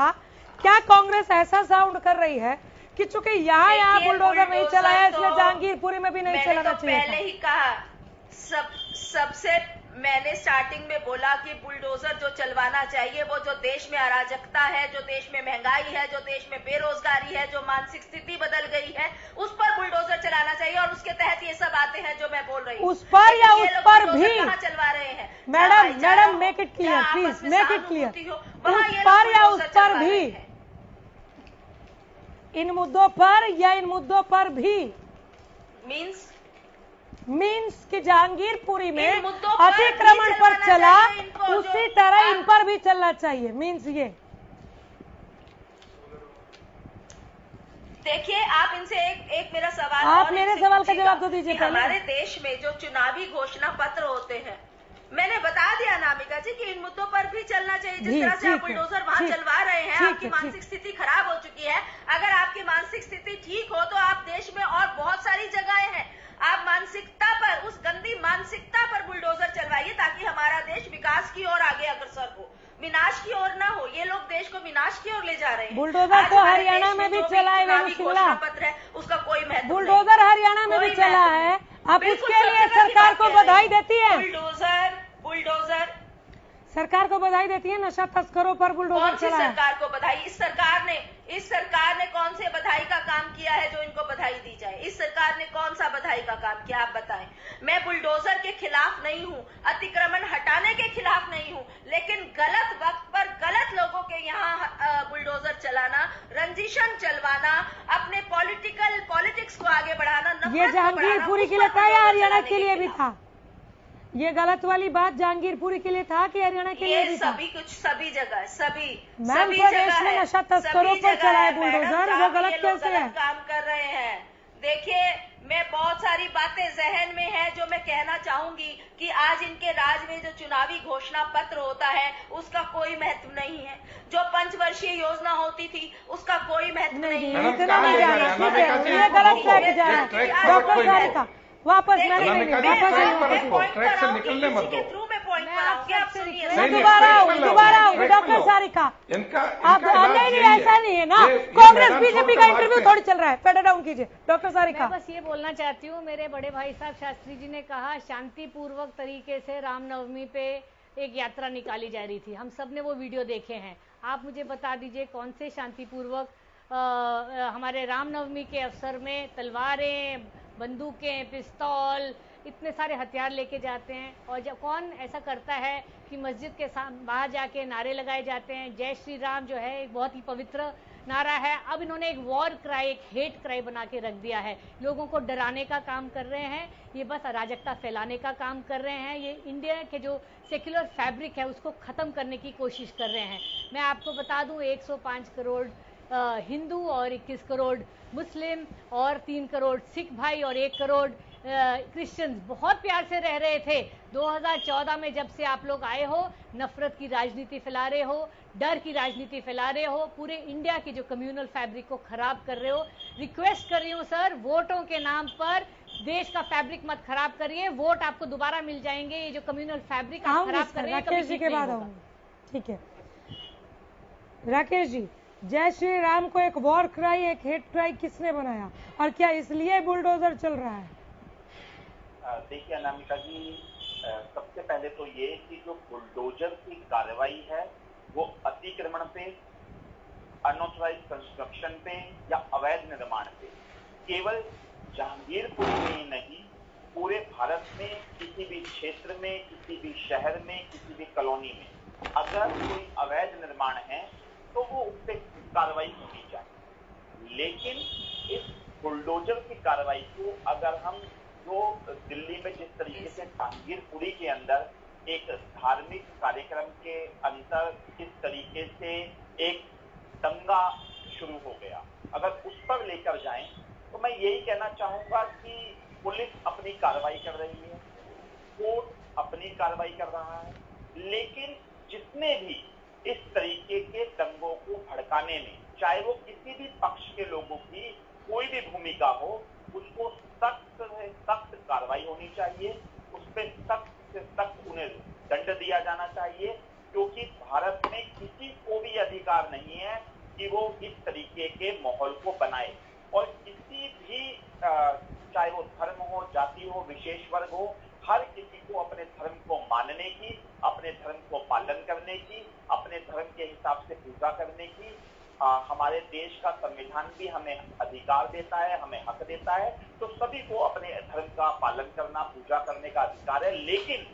क्या कांग्रेस ऐसा साउंड कर रही है कि चूंकि यहाँ बुलडोजर नहीं चलाया इसलिए जहांगीरपुरी में भी नहीं चलाना चाहिए? पहले ही कहा, सबसे मैंने स्टार्टिंग में बोला कि बुलडोजर जो चलवाना चाहिए वो जो देश में अराजकता है, जो देश में महंगाई है, जो देश में बेरोजगारी है, जो मानसिक स्थिति बदल गई है, उस पर बुलडोजर चलाना चाहिए। और उसके तहत ये सब आते हैं जो मैं बोल रही हूँ। उस पर या उस पर भी चलवा रहे हैं? Madam make it clear please, make it clear. उस पर या उस पर भी, इन मुद्दों पर या इन मुद्दों पर भी मीन्स कि जहांगीरपुरी में अतिक्रमण पर चला उसी तरह इन पर भी चलना चाहिए। मीन्स ये देखिए, आप इनसे एक मेरा सवाल, आप मेरे सवाल का जवाब तो दीजिए। हमारे देश में जो चुनावी घोषणा पत्र होते हैं, मैंने बता दिया अनामिका जी कि इन मुद्दों पर भी चलना चाहिए। जिस तरह से आप बुलडोजर वहां चलवा रहे हैं, आपकी मानसिक स्थिति खराब हो चुकी है। अगर आपकी मानसिक स्थिति ठीक हो तो आप देश में और बहुत सारी जगहें हैं, आप मानसिकता पर, उस गंदी मानसिकता पर बुलडोजर चलवाइए ताकि हमारा देश विकास की ओर आगे अग्रसर हो, विनाश की ओर ना हो। ये लोग देश को विनाश की ओर ले जा रहे हैं। बुलडोजर तो हरियाणा में भी चला है घोषणा पत्र है, उसका कोई महत्व। बुलडोजर हरियाणा में भी चला है, आप उसके लिए सरकार को बधाई देती है? बुलडोजर सरकार को बधाई देती है नशा तस्करों पर बुलडोजर कौन सी चलाया। सरकार को बधाई? इस सरकार ने कौन से बधाई का काम किया है जो इनको बधाई दी जाए? इस सरकार ने कौन सा बधाई का काम किया, आप बताएं। मैं बुलडोजर के खिलाफ नहीं हूं, अतिक्रमण हटाने के खिलाफ नहीं हूं, लेकिन गलत वक्त पर गलत लोगों के यहाँ बुलडोजर चलाना, रंजिशन चलवाना, अपने पॉलिटिक्स को आगे बढ़ाना, ये जहांगीरपुरी के लिए था या हरियाणा के लिए भी था? ये गलत वाली बात जहांगीरपुरी के लिए था कि हरियाणा के लिए भी था? सभी जगह, मैम प्रदेश में नशा तस्करों पर चला है बुलडोजर, वो गलत कैसे है? काम कर रहे हैं। देखिए, मैं बहुत सारी बातें जहन में है जो मैं कहना चाहूंगी कि आज इनके राज में जो चुनावी घोषणा पत्र होता है उसका कोई महत्व नहीं है, जो पंचवर्षीय योजना होती थी उसका कोई महत्व नहीं है। इतना नहीं जाना, ठीक है, ये गलत ट्रैक जा रहा है। डॉक्टर सारिका वापस ट्रैक से निकलने मत दो। दोबारा डॉक्टर सारिका, आप नहीं, ऐसा नहीं है ना, कांग्रेस बीजेपी का इंटरव्यू थोड़ी चल रहा है, पेड डाउन कीजिए। डॉक्टर सारिका, मैं बस ये बोलना चाहती हूँ, मेरे बड़े भाई साहब शास्त्री जी ने कहा शांतिपूर्वक तरीके से रामनवमी पे एक यात्रा निकाली जा रही थी, हम सब ने वो वीडियो देखे हैं। आप मुझे बता दीजिए कौन से शांतिपूर्वक हमारे रामनवमी के अवसर में तलवारें, बंदूकें, पिस्तौल, इतने सारे हथियार लेके जाते हैं, और जब कौन ऐसा करता है कि मस्जिद के बाहर जाके नारे लगाए जाते हैं। जय श्री राम जो है एक बहुत ही पवित्र नारा है, अब इन्होंने एक वॉर क्राई, एक हेट क्राई बना के रख दिया है। लोगों को डराने का काम कर रहे हैं, ये बस अराजकता फैलाने का काम कर रहे हैं, ये इंडिया के जो सेक्युलर फैब्रिक है उसको खत्म करने की कोशिश कर रहे हैं। मैं आपको बता दूं 105 करोड़ हिंदू और 21 करोड़ मुस्लिम और 3 करोड़ सिख भाई और 1 करोड़ क्रिश्चियंस बहुत प्यार से रह रहे थे। 2014 में जब से आप लोग आए हो, नफरत की राजनीति फैला रहे हो, डर की राजनीति फैला रहे हो, पूरे इंडिया की जो कम्युनल फैब्रिक को खराब कर रहे हो। रिक्वेस्ट कर रही हूँ सर, वोटों के नाम पर देश का फैब्रिक मत खराब करिए, वोट आपको दोबारा मिल जाएंगे। ये जो कम्युनल फैब्रिक आप खराब कर रहे हैं, राकेश जी के बाद आऊंगी, ठीक है। राकेश जी, जय श्री राम को एक वॉर क्राई, एक हेट क्राई किसने बनाया, और क्या इसलिए बुलडोजर चल रहा है? देखिए अनामिका जी, सबसे पहले तो ये कि जो बुलडोजर की कार्रवाई है वो अतिक्रमण पे, अनऑथराइज कंस्ट्रक्शन पे या अवैध निर्माण पे केवल जहांगीरपुर में ही नहीं, पूरे भारत में किसी भी क्षेत्र में, किसी भी शहर में, किसी भी कॉलोनी में अगर कोई अवैध निर्माण है तो वो उस पर कार्रवाई होनी चाहिए। लेकिन इस बुलडोजर की कार्रवाई को अगर हम जो दिल्ली में जिस तरीके से जहांगीरपुरी के अंदर एक धार्मिक कार्यक्रम के अंदर किस तरीके से एक दंगा शुरू हो गया, अगर उस पर लेकर जाएं तो मैं यही कहना चाहूंगा कि पुलिस अपनी कार्रवाई कर रही है, कोर्ट अपनी कार्रवाई कर रहा है, लेकिन जिसने भी इस तरीके के दंगों को भड़काने में, चाहे वो किसी भी पक्ष के लोगों की कोई भी भूमिका हो, उसको सख्त से सख्त कार्रवाई होनी चाहिए, उस पर सख्त से सख्त उन्हें दंड दिया जाना चाहिए, क्योंकि भारत में किसी को भी अधिकार नहीं है कि वो इस तरीके के माहौल को बनाए। और किसी भी चाहे वो धर्म हो, जाति हो, विशेष वर्ग हो, हर किसी को अपने धर्म को मानने की, अपने धर्म को पालन करने की, अपने धर्म के हिसाब से पूजा करने की हमारे देश का संविधान भी हमें अधिकार देता है, हमें हक देता है। तो सभी को अपने धर्म का पालन करना, पूजा करने का अधिकार है। लेकिन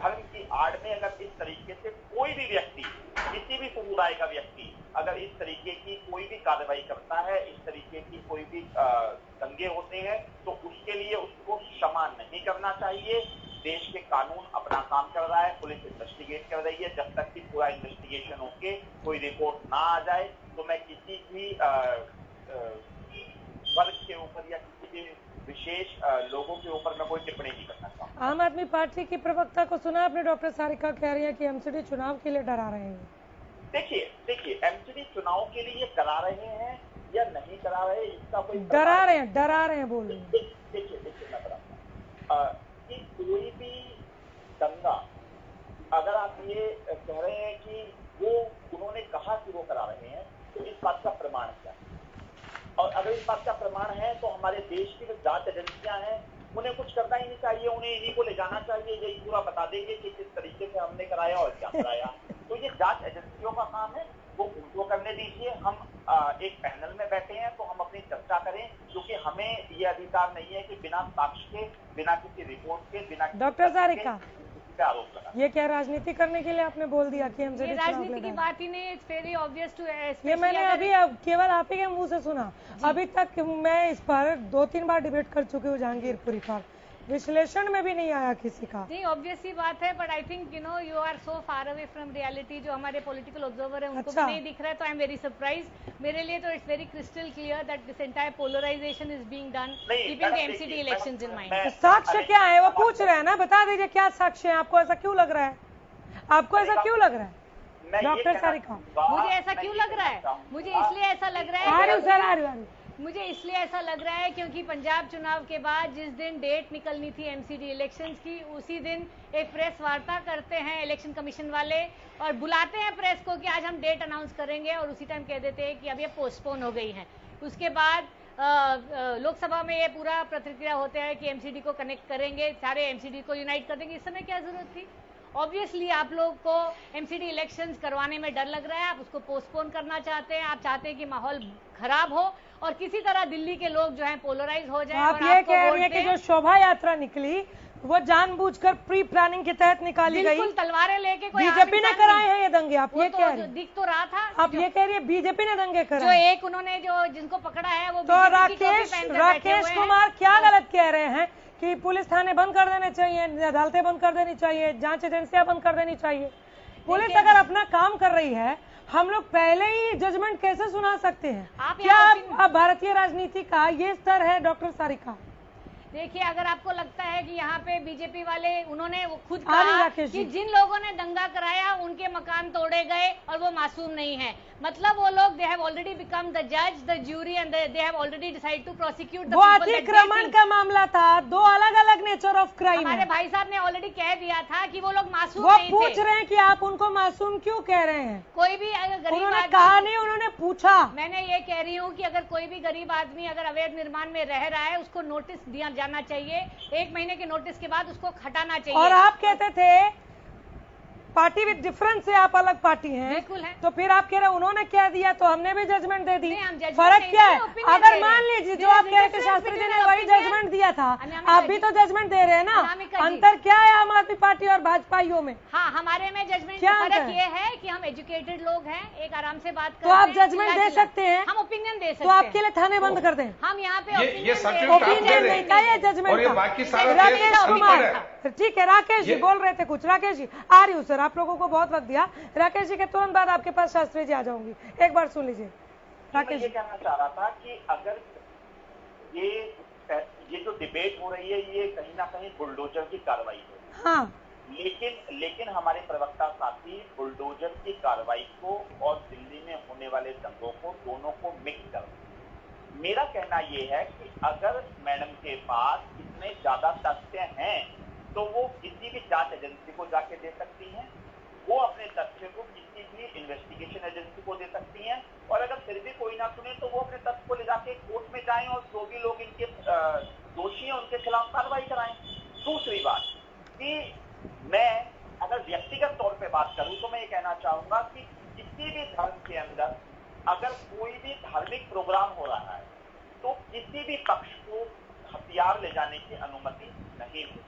धर्म की आड़ में अगर इस तरीके से कोई भी व्यक्ति, किसी भी समुदाय का व्यक्ति अगर इस तरीके की कोई भी कार्रवाई करता है, इस तरीके की कोई भी दंगे होते हैं, तो उसके लिए उसको क्षमा नहीं करना चाहिए। देश के कानून अपना काम कर रहा है, पुलिस इन्वेस्टिगेट कर रही है। जब तक कि पूरा इन्वेस्टिगेशन होके कोई रिपोर्ट ना आ जाए तो मैं किसी भी वर्ग के ऊपर या किसी भी विशेष लोगों के ऊपर मैं कोई टिप्पणी नहीं करना चाहूँगा। आम आदमी पार्टी की प्रवक्ता को सुना आपने, डॉक्टर सारिका कह रही है कि एमसीडी चुनाव के लिए डरा रहे हैं। देखिए एमसीडी चुनाव के लिए करा रहे हैं या नहीं करा रहे, इसका कोई डरा रहे हैं बोल रहे हैं। देखिए मैं बताऊँ कि कोई भी दंगा अगर आप ये कह रहे हैं कि वो उन्होंने कहा कि वो करा रहे हैं, तो इस बात का प्रमाण क्या है? और अगर इस बात का प्रमाण है तो हमारे देश की जो जांच एजेंसियां हैं उन्हें कुछ करना ही नहीं चाहिए, उन्हें इन्हीं को ले जाना चाहिए, यही पूरा बता देंगे कि किस तरीके से हमने कराया। कराया और क्या कराया। तो ये जांच एजेंसियों का काम है, वो उनको करने दीजिए। हम एक पैनल में बैठे हैं तो हम अपनी चर्चा करें, क्योंकि हमें ये अधिकार नहीं है कि बिना साक्ष्य के, बिना किसी रिपोर्ट के, बिना डॉक्टर सारिका, किसी पे आरोप लगा। ये क्या राजनीति करने के लिए आपने बोल दिया कि हमसे ये राजनीति की बात ही नहीं, इट्स वेरी ऑब्वियस टू। ये मैंने अभी केवल आप ही के मुंह से सुना। अभी तक मैं इस पर 2-3 बार डिबेट कर चुकी हूँ जहांगीरपुरी पर, विश्लेषण में भी नहीं आया किसी का। नहीं, ऑब्वियस ही बात है, but I think you are so far away from reality. जो हमारे पॉलिटिकल ऑब्जर्वर है उनको भी नहीं दिख रहा है, तो आई एम वेरी सरप्राइज। मेरे लिए तो it's very crystal clear that this entire polarisation is being done keeping the MCD elections in mind. साक्ष्य क्या है वो पूछ रहे हैं ना, बता दीजिए क्या साक्ष्य है। आपको ऐसा क्यों लग रहा है? आपको ऐसा क्यों लग रहा है डॉक्टर सारिका? मुझे ऐसा क्यों लग रहा है? मुझे इसलिए ऐसा लग रहा है, मुझे इसलिए ऐसा लग रहा है क्योंकि पंजाब चुनाव के बाद जिस दिन डेट निकलनी थी एमसीडी इलेक्शंस की, उसी दिन एक प्रेस वार्ता करते हैं इलेक्शन कमीशन वाले और बुलाते हैं प्रेस को कि आज हम डेट अनाउंस करेंगे, और उसी टाइम कह देते हैं कि अब ये पोस्टपोन हो गई हैं। उसके बाद लोकसभा में ये पूरा प्रतिक्रिया होता है कि एमसीडी को कनेक्ट करेंगे, सारे एमसीडी को यूनाइट कर देंगे। इस समय क्या जरूरत थी? ऑब्वियसली आप लोग को एमसीडी इलेक्शंस करवाने में डर लग रहा है, आप उसको पोस्टपोन करना चाहते हैं, आप चाहते हैं कि माहौल खराब हो और किसी तरह दिल्ली के लोग जो हैं पोलराइज हो जाएं। आप ये कह रही है कि जो शोभा यात्रा निकली वो जानबूझकर प्री प्लानिंग के तहत निकाली गई, बिल्कुल तलवारें लेके कोई बीजेपी ने कराए हैं ये दंगे? आप ये कह रही है? दिख तो रहा था। आप ये कह रही है बीजेपी ने दंगे कराए? जो एक उन्होंने जो जिनको पकड़ा है वो तो राकेश कुमार क्या गलत कह रहे हैं कि पुलिस थाने बंद कर देने चाहिए, अदालतें बंद कर देनी चाहिए, जांच एजेंसियां बंद कर देनी चाहिए? पुलिस अगर अपना काम कर रही है, हम लोग पहले ही जजमेंट कैसे सुना सकते हैं? क्या अब भारतीय राजनीति का ये स्तर है डॉक्टर सारिका? देखिए, अगर आपको लगता है कि यहाँ पे बीजेपी वाले उन्होंने खुद कहा कि जिन लोगों ने दंगा कराया उनके मकान तोड़े गए और वो मासूम नहीं है, मतलब वो लोग they have already become the जज, the jury and they have already decide to prosecute the वो अतिक्रमण का मामला था, 2 अलग-अलग नेचर ऑफ क्राइम। हमारे भाई साहब ने ऑलरेडी कह दिया था कि वो लोग मासूम नहीं थे। वो पूछ रहे हैं कि आप उनको मासूम क्यों कह रहे हैं? कोई भी अगर गरीब उन्होंने कहा नहीं, उन्होंने पूछा। मैंने ये कह रही हूँ कि अगर कोई भी गरीब आदमी अगर अवैध निर्माण में रह रहा है उसको नोटिस दिया जाना चाहिए, 1 महीने के नोटिस के बाद उसको हटाना चाहिए। और आप कहते थे पार्टी विद डिफरेंस से आप अलग पार्टी हैं, बिल्कुल है। तो फिर आप कह रहे उन्होंने क्या दिया तो हमने भी जजमेंट दे दी। फर्क क्या है? अगर मान लीजिए जो आप कह रहे थे शास्त्री जी ने वही जजमेंट दिया था, आप भी तो जजमेंट दे रहे हैं ना। अंतर क्या है आम आदमी पार्टी और भाजपाइयों में? हाँ, हमारे में जजमेंट का फर्क ये है कि हम एजुकेटेड लोग हैं, एक आराम से बात करते हैं। तो आप जजमेंट दे सकते हैं, हम ओपिनियन दे सकते हैं। तो आपके लिए थाने बंद कर दें? हम यहाँ पे ओपिनियन नहीं था, ये जजमेंट था। राकेश कुमार, ठीक है, राकेश जी बोल रहे थे कुछ। राकेश जी आ रही हूँ सर, आप लोगों को बहुत वक्त दिया। राकेश जी के तुरंत बाद आपके पास शास्त्री जी आ जाऊंगी, एक बार सुन लीजिए। राकेश जी, कहना चाह रहा था कि अगर ये जो डिबेट हो रही है ये कहीं ना कहीं बुलडोजर की कार्रवाई है। हाँ, लेकिन हमारे प्रवक्ता साथी बुलडोजर की कार्रवाई को और दिल्ली में होने वाले दंगों को दोनों को मिक्स कर। मेरा कहना यह है कि अगर मैडम के पास इतने ज्यादा तथ्य हैं तो वो किसी भी जांच एजेंसी को जाके दे सकती हैं, वो अपने तथ्य को किसी भी इन्वेस्टिगेशन एजेंसी को दे सकती हैं, और अगर फिर भी कोई ना सुने तो वो अपने तथ्य को ले जाके कोर्ट में जाएं और जो भी लोग इनके दोषी हैं उनके खिलाफ कार्रवाई कराएं। दूसरी बात कि मैं अगर व्यक्तिगत तौर पे बात करूं तो मैं ये कहना चाहूंगा कि किसी भी धर्म के अंदर अगर कोई भी धार्मिक प्रोग्राम हो रहा है तो किसी भी पक्ष को हथियार ले जाने की अनुमति नहीं होती,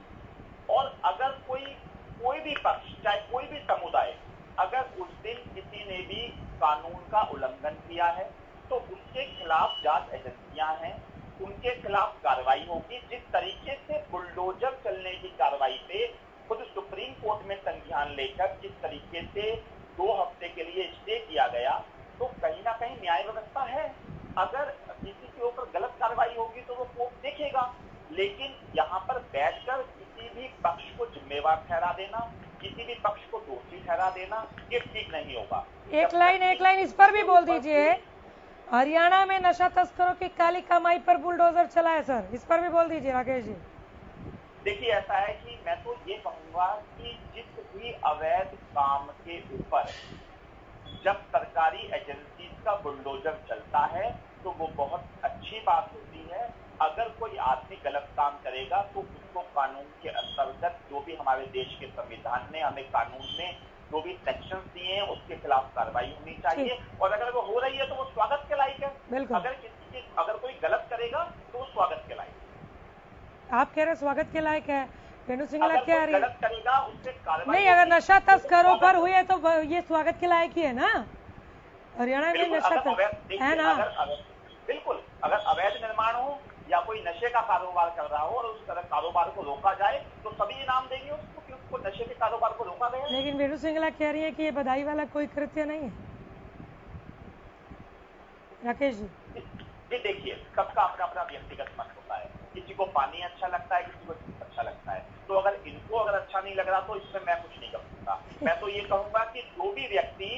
और अगर कोई भी पक्ष चाहे कोई भी समुदाय अगर उस दिन किसी ने भी कानून का उल्लंघन किया है तो उसके खिलाफ जांच एजेंसियां हैं, उनके खिलाफ कार्रवाई होगी। जिस तरीके से बुलडोजर चलने की कार्रवाई पे खुद सुप्रीम कोर्ट में संज्ञान लेकर जिस तरीके से 2 हफ्ते के लिए स्टे किया गया, तो कहीं ना कहीं न्याय व्यवस्था है। अगर किसी के ऊपर गलत कार्रवाई होगी तो वो कोर्ट देखेगा, लेकिन यहाँ पर बैठकर किसी भी पक्ष को जिम्मेवार ठहरा देना, किसी भी पक्ष को दोषी ठहरा देना, ये ठीक नहीं होगा। एक लाइन इस पर भी बोल दीजिए। हरियाणा में नशा तस्करों की काली कमाई पर बुलडोजर चला है सर, इस पर भी बोल दीजिए राकेश जी। देखिए, ऐसा है कि मैं तो ये कहूंगा कि जिस भी अवैध काम के ऊपर जब सरकारी एजेंसी का बुलडोजर चलता है तो वो बहुत अच्छी बात होती है, अगर कोई आदमी गलत काम करेगा तो उसको कानून के अंतर्गत जो भी हमारे देश के संविधान ने हमें कानून में जो भी सेक्शन दिए हैं उसके खिलाफ कार्रवाई होनी चाहिए, और अगर वो हो रही है तो वो स्वागत के लायक है। अगर कोई गलत करेगा तो वो स्वागत के लायक है। आप कह रहे स्वागत के लायक है, वेणु सिंगला कह रही है गलत करेगा उससे कार्रवाई नहीं, अगर नशा तस्करों पर हुई है तो ये स्वागत के लायक ही है ना। हरियाणा में नशा है ना। बिल्कुल, अगर अवैध निर्माण हो या कोई नशे का कारोबार कर रहा हो और उस तरह कारोबार को रोका जाए तो सभी इनाम देंगे उसको कि उसको नशे के कारोबार को रोका गया। लेकिन वेणु सिंगला कह रही है कि ये बधाई वाला कोई कृत्य नहीं है। राकेश जी देखिए, सबका अपना अपना व्यक्तिगत मन होता है, किसी को पानी अच्छा लगता है, किसी को अच्छा लगता है, तो अगर अच्छा नहीं लग रहा तो इसमें मैं कुछ नहीं कर सकता। मैं तो ये कहूंगा कि जो भी व्यक्ति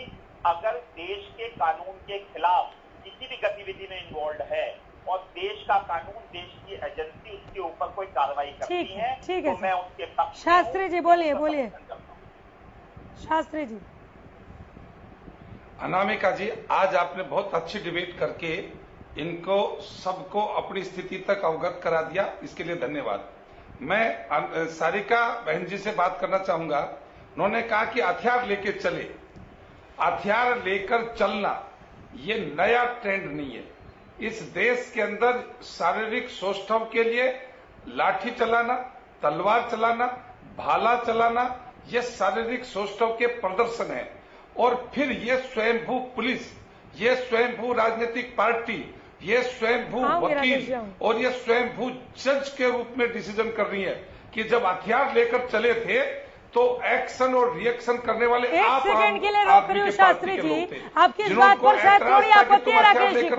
अगर देश के कानून के खिलाफ किसी भी गतिविधि में इन्वॉल्व है और देश का कानून, देश की एजेंसी उसके ऊपर कोई कार्रवाई करती है तो मैं उसके पक्ष। शास्त्री जी बोलिए। शास्त्री जी। अनामिका जी, आज आपने बहुत अच्छी डिबेट करके इनको सबको अपनी स्थिति तक अवगत करा दिया, इसके लिए धन्यवाद। मैं सारिका बहन जी से बात करना चाहूंगा। उन्होंने कहा कि हथियार लेके चले, हथियार लेकर चलना ये नया ट्रेंड नहीं है। इस देश के अंदर शारीरिक सौष्ठव के लिए लाठी चलाना, तलवार चलाना, भाला चलाना, ये शारीरिक सौष्ठव के प्रदर्शन है। और फिर ये स्वयंभू पुलिस, ये स्वयंभू राजनीतिक पार्टी, ये स्वयंभू वकील और ये स्वयंभू जज के रूप में डिसीजन कर रही है कि जब हथियार लेकर चले थे तो एक्शन और रिएक्शन करने वाले आप सेकंड के लिए रोक रही हूँ शास्त्री जी, आपकी इस बात पर शायद थोड़ी आपत्ति है राकेश जी को,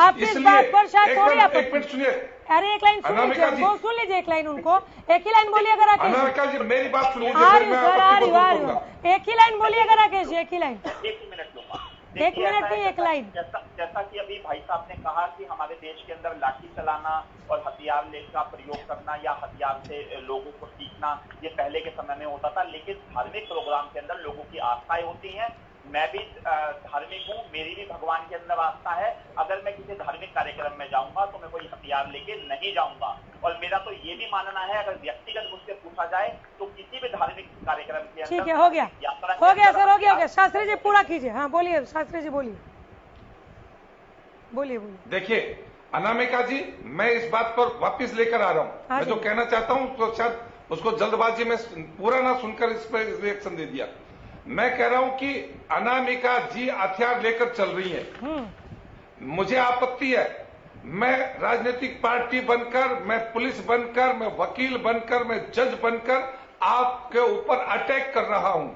आपकी इस बात पर शायद थोड़ी आपत्ति। सुनिए, अरे एक लाइन सुन लीजिए, एक लाइन उनको, एक ही लाइन बोलिए अगर राकेश जी, मेरी बात सुनिए, एक ही लाइन बोलिए अगर राकेश जी, एक ही लाइन, 1 मिनट दूंगा। एक मिनट नहीं, एक लाइन। जैसा कि अभी भाई साहब ने कहा कि हमारे देश के अंदर लाठी चलाना और हथियार का प्रयोग करना या हथियार से लोगों को सीखना ये पहले के समय में होता था, लेकिन धार्मिक प्रोग्राम के अंदर लोगों की आस्थाएं होती हैं। मैं भी धार्मिक हूँ, मेरी भी भगवान के अंदर आस्था है। अगर मैं किसी धार्मिक कार्यक्रम में जाऊंगा तो मैं कोई हथियार लेके नहीं जाऊंगा। और मेरा तो ये भी मानना है, अगर व्यक्तिगत मुझसे पूछा जाए तो किसी भी धार्मिक कार्यक्रम के अंदर। ठीक है, हो गया सर, हो गया। शास्त्री जी पूरा कीजिए। हाँ बोलिए शास्त्री जी, बोलिए। देखिए अनामिका जी, मैं इस बात पर वापस लेकर आ रहा हूँ। मैं जो कहना चाहता हूँ तो शायद उसको जल्दबाजी में पूरा ना सुनकर इस पर रिएक्शन दे दिया। मैं कह रहा हूं कि अनामिका जी हथियार लेकर चल रही है, मुझे आपत्ति है। मैं राजनीतिक पार्टी बनकर, मैं पुलिस बनकर, मैं वकील बनकर, मैं जज बनकर आपके ऊपर अटैक कर रहा हूं।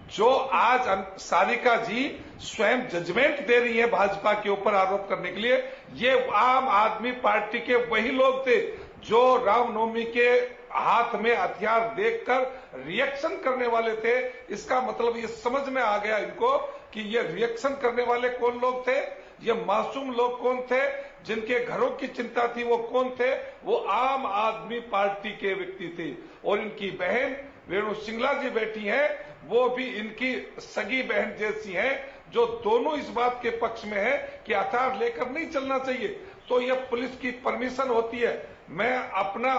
जो आज सारिका जी स्वयं जजमेंट दे रही है भाजपा के ऊपर आरोप करने के लिए, ये आम आदमी पार्टी के वही लोग थे जो रामनवमी के हाथ में हथियार देखकर रिएक्शन करने वाले थे। इसका मतलब ये समझ में आ गया इनको कि ये रिएक्शन करने वाले कौन लोग थे, ये मासूम लोग कौन थे, जिनके घरों की चिंता थी वो कौन थे, वो आम आदमी पार्टी के व्यक्ति थे। और इनकी बहन वेणु सिंगला जी बैठी हैं, वो भी इनकी सगी बहन जैसी हैं, जो दोनों इस बात के पक्ष में है कि हथियार लेकर नहीं चलना चाहिए। तो यह पुलिस की परमिशन होती है। मैं अपना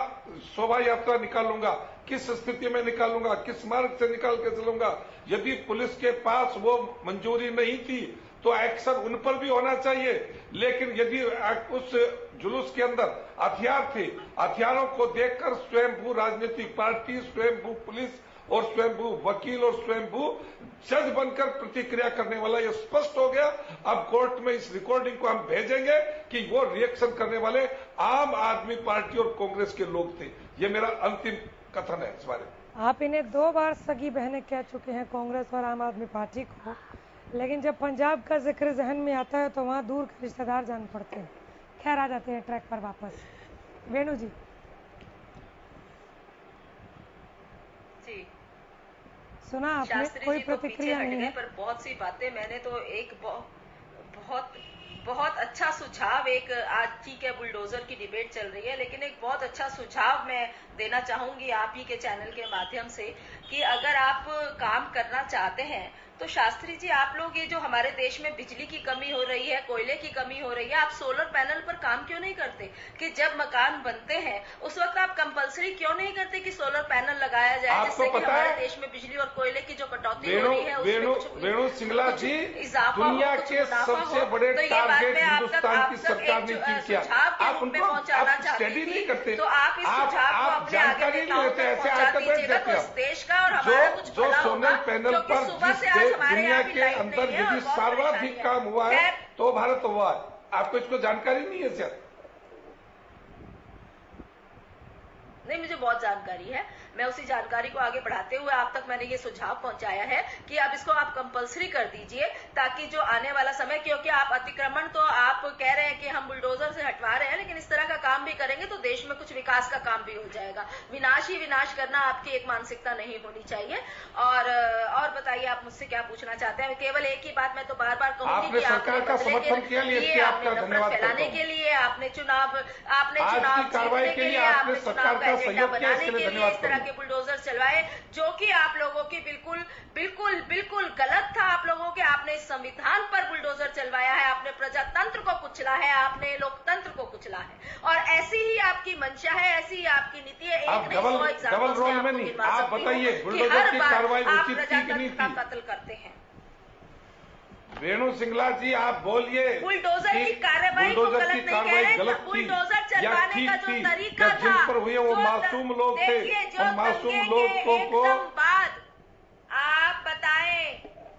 शोभा यात्रा निकालूंगा, किस स्थिति में निकालूंगा, किस मार्ग से निकाल के चलूंगा। यदि पुलिस के पास वो मंजूरी नहीं थी तो एक्शन उन पर भी होना चाहिए। लेकिन यदि उस जुलूस के अंदर हथियार थे, हथियारों को देखकर स्वयंभू राजनीतिक पार्टी, स्वयंभू पुलिस और स्वयंभू वकील और स्वयंभू जज बनकर प्रतिक्रिया करने वाला ये स्पष्ट हो गया। अब कोर्ट में इस रिकॉर्डिंग को हम भेजेंगे कि वो रिएक्शन करने वाले आम आदमी पार्टी और कांग्रेस के लोग थे। ये मेरा अंतिम कथन है इस बारे में। आप इन्हें 2 बार सगी बहनें कह चुके हैं, कांग्रेस और आम आदमी पार्टी को, लेकिन जब पंजाब का जिक्र जहन में आता है तो वहाँ दूर के रिश्तेदार जान पड़ते हैं। खैर आ जाते हैं ट्रैक पर वापस। वेणु जी। सुना आपने, कोई प्रतिक्रिया नहीं है, पर बहुत सी बातें मैंने तो एक बहुत बहुत अच्छा सुझाव, एक आज ठीक है बुलडोजर की डिबेट चल रही है, लेकिन एक बहुत अच्छा सुझाव मैं देना चाहूंगी आप ही के चैनल के माध्यम से कि अगर आप काम करना चाहते हैं तो शास्त्री जी आप लोग ये जो हमारे देश में बिजली की कमी हो रही है, कोयले की कमी हो रही है, आप सोलर पैनल पर काम क्यों नहीं करते कि जब मकान बनते हैं उस वक्त आप कंपलसरी क्यों नहीं करते कि सोलर पैनल लगाया जाए, जिससे कि हमारे देश में बिजली और कोयले की जो कटौती हो रही है वेणु सिंगला जी, दुनिया के सबसे बड़े टारगेट हिंदुस्तान की सरकार ने की क्या, आप उनको स्टडी नहीं करते, तो आप इस सुझाव को अपने आगे नेताओं तक पहुंचा दीजिएगा तो इस देश का और हमारा कुछ भला होगा, क्योंकि सुबह से आज हमारे यहाँ भी लाइट नहीं है और बहुत सर्वाधिक काम हुआ है तो भारत हुआ है। आपको इसको जानकारी नहीं है सर? नहीं, मुझे बहुत जानकारी है, मैं उसी जानकारी को आगे बढ़ाते हुए आप तक मैंने ये सुझाव पहुंचाया है कि अब इसको आप कंपलसरी कर दीजिए ताकि जो आने वाला समय, क्योंकि आप अतिक्रमण तो आप कह रहे हैं कि हम बुलडोजर से हटवा रहे हैं, लेकिन इस तरह का काम भी करेंगे तो देश में कुछ विकास का काम भी हो जाएगा। विनाश ही विनाश करना आपकी एक मानसिकता नहीं होनी चाहिए। और बताइए आप मुझसे क्या पूछना चाहते हैं? केवल एक ही बात मैं तो बार बार कहूंगी कि आपने फैलाने के लिए, आपने चुनाव जीतने के लिए, आपने चुनाव का एजेंडा बनाने के लिए इस तरह के बुलडोजर चलवाए, जो कि आप लोगों की बिल्कुल गलत था। आप लोगों के, आपने संविधान पर बुलडोजर चलवाया है, आपने प्रजातंत्र को कुचला है, आपने लोकतंत्र को कुचला है, और ऐसी ही आपकी मंशा है, ऐसी ही आपकी नीति है। एक नहीं 100 एग्जाम्पल्स मैं आपको गिनवा सकती हूं कि हर बार आप प्रजातंत्र का कत्ल करते हैं। वेणु सिंगला जी आप बोलिए, बुलडोजर की कार्रवाई को गलत नहीं कह रहे, बुलडोजर चलवाने का जो तरीका था, जिन पर हुए वो मासूम लोग थे, उन मासूम लोगों को बाद आप बताएं,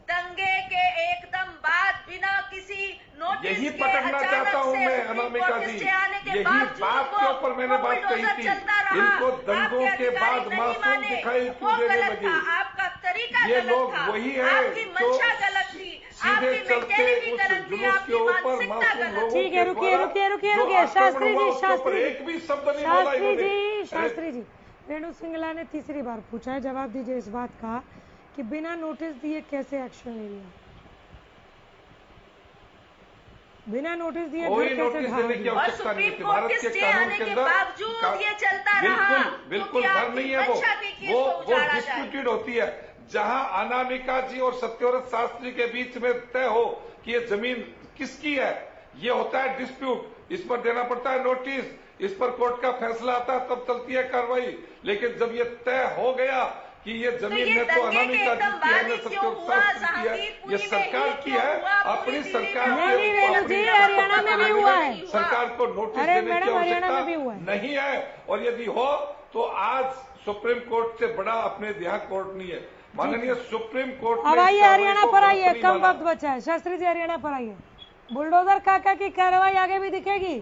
दंगे के एकदम बाद बिना किसी नोटिस यही पकड़ना चाहता हूं मैं अनामिका जी, यही बात के ऊपर मैंने बात कही थी, इनको दंगों के बाद मासूम दिखाई क्यों देने लगे? आपका तरीका ये लोग वही है जो गलत थी, सीधे चलते उस जुलूस के ऊपर मासूम लोगों ठीक है, रुकिए शास्त्री जी, शास्त्री जी, वेणु सिंगला ने तीसरी बार पूछा है, जवाब दीजिए इस बात का कि बिना नोटिस दिए कैसे एक्शन ले लिया? बिना नोटिस दिए कोई नोटिस देने की आवश्यकता नहीं थी। भारत के कानून के अंदर ये चलता रहा, बिल्कुल घर नहीं है वो डिस्प्यूटेड होती है। जहां अनामिका जी और सत्यव्रत शास्त्री के बीच में तय हो कि ये जमीन किसकी है, ये होता है डिस्प्यूट, इस पर देना पड़ता है नोटिस, इस पर कोर्ट का फैसला आता है, तब चलती है कार्रवाई। लेकिन जब ये तय हो गया कि ये जमीन है तो अनामिका जी की है, सत्यव्रत शास्त्री की है, ये सरकार की है, अपनी सरकार हरियाणा में भी हुआ है, सरकार को नोटिस देने की आवश्यकता नहीं है। और यदि हो तो आज सुप्रीम कोर्ट से बड़ा अपने यहाँ कोर्ट नहीं है। माननीय सुप्रीम कोर्ट अब आइए हरियाणा पर आइए, कम वक्त बचा है। शास्त्री जी हरियाणा पर आइए, बुलडोजर काका की कार्रवाई आगे भी दिखेगी?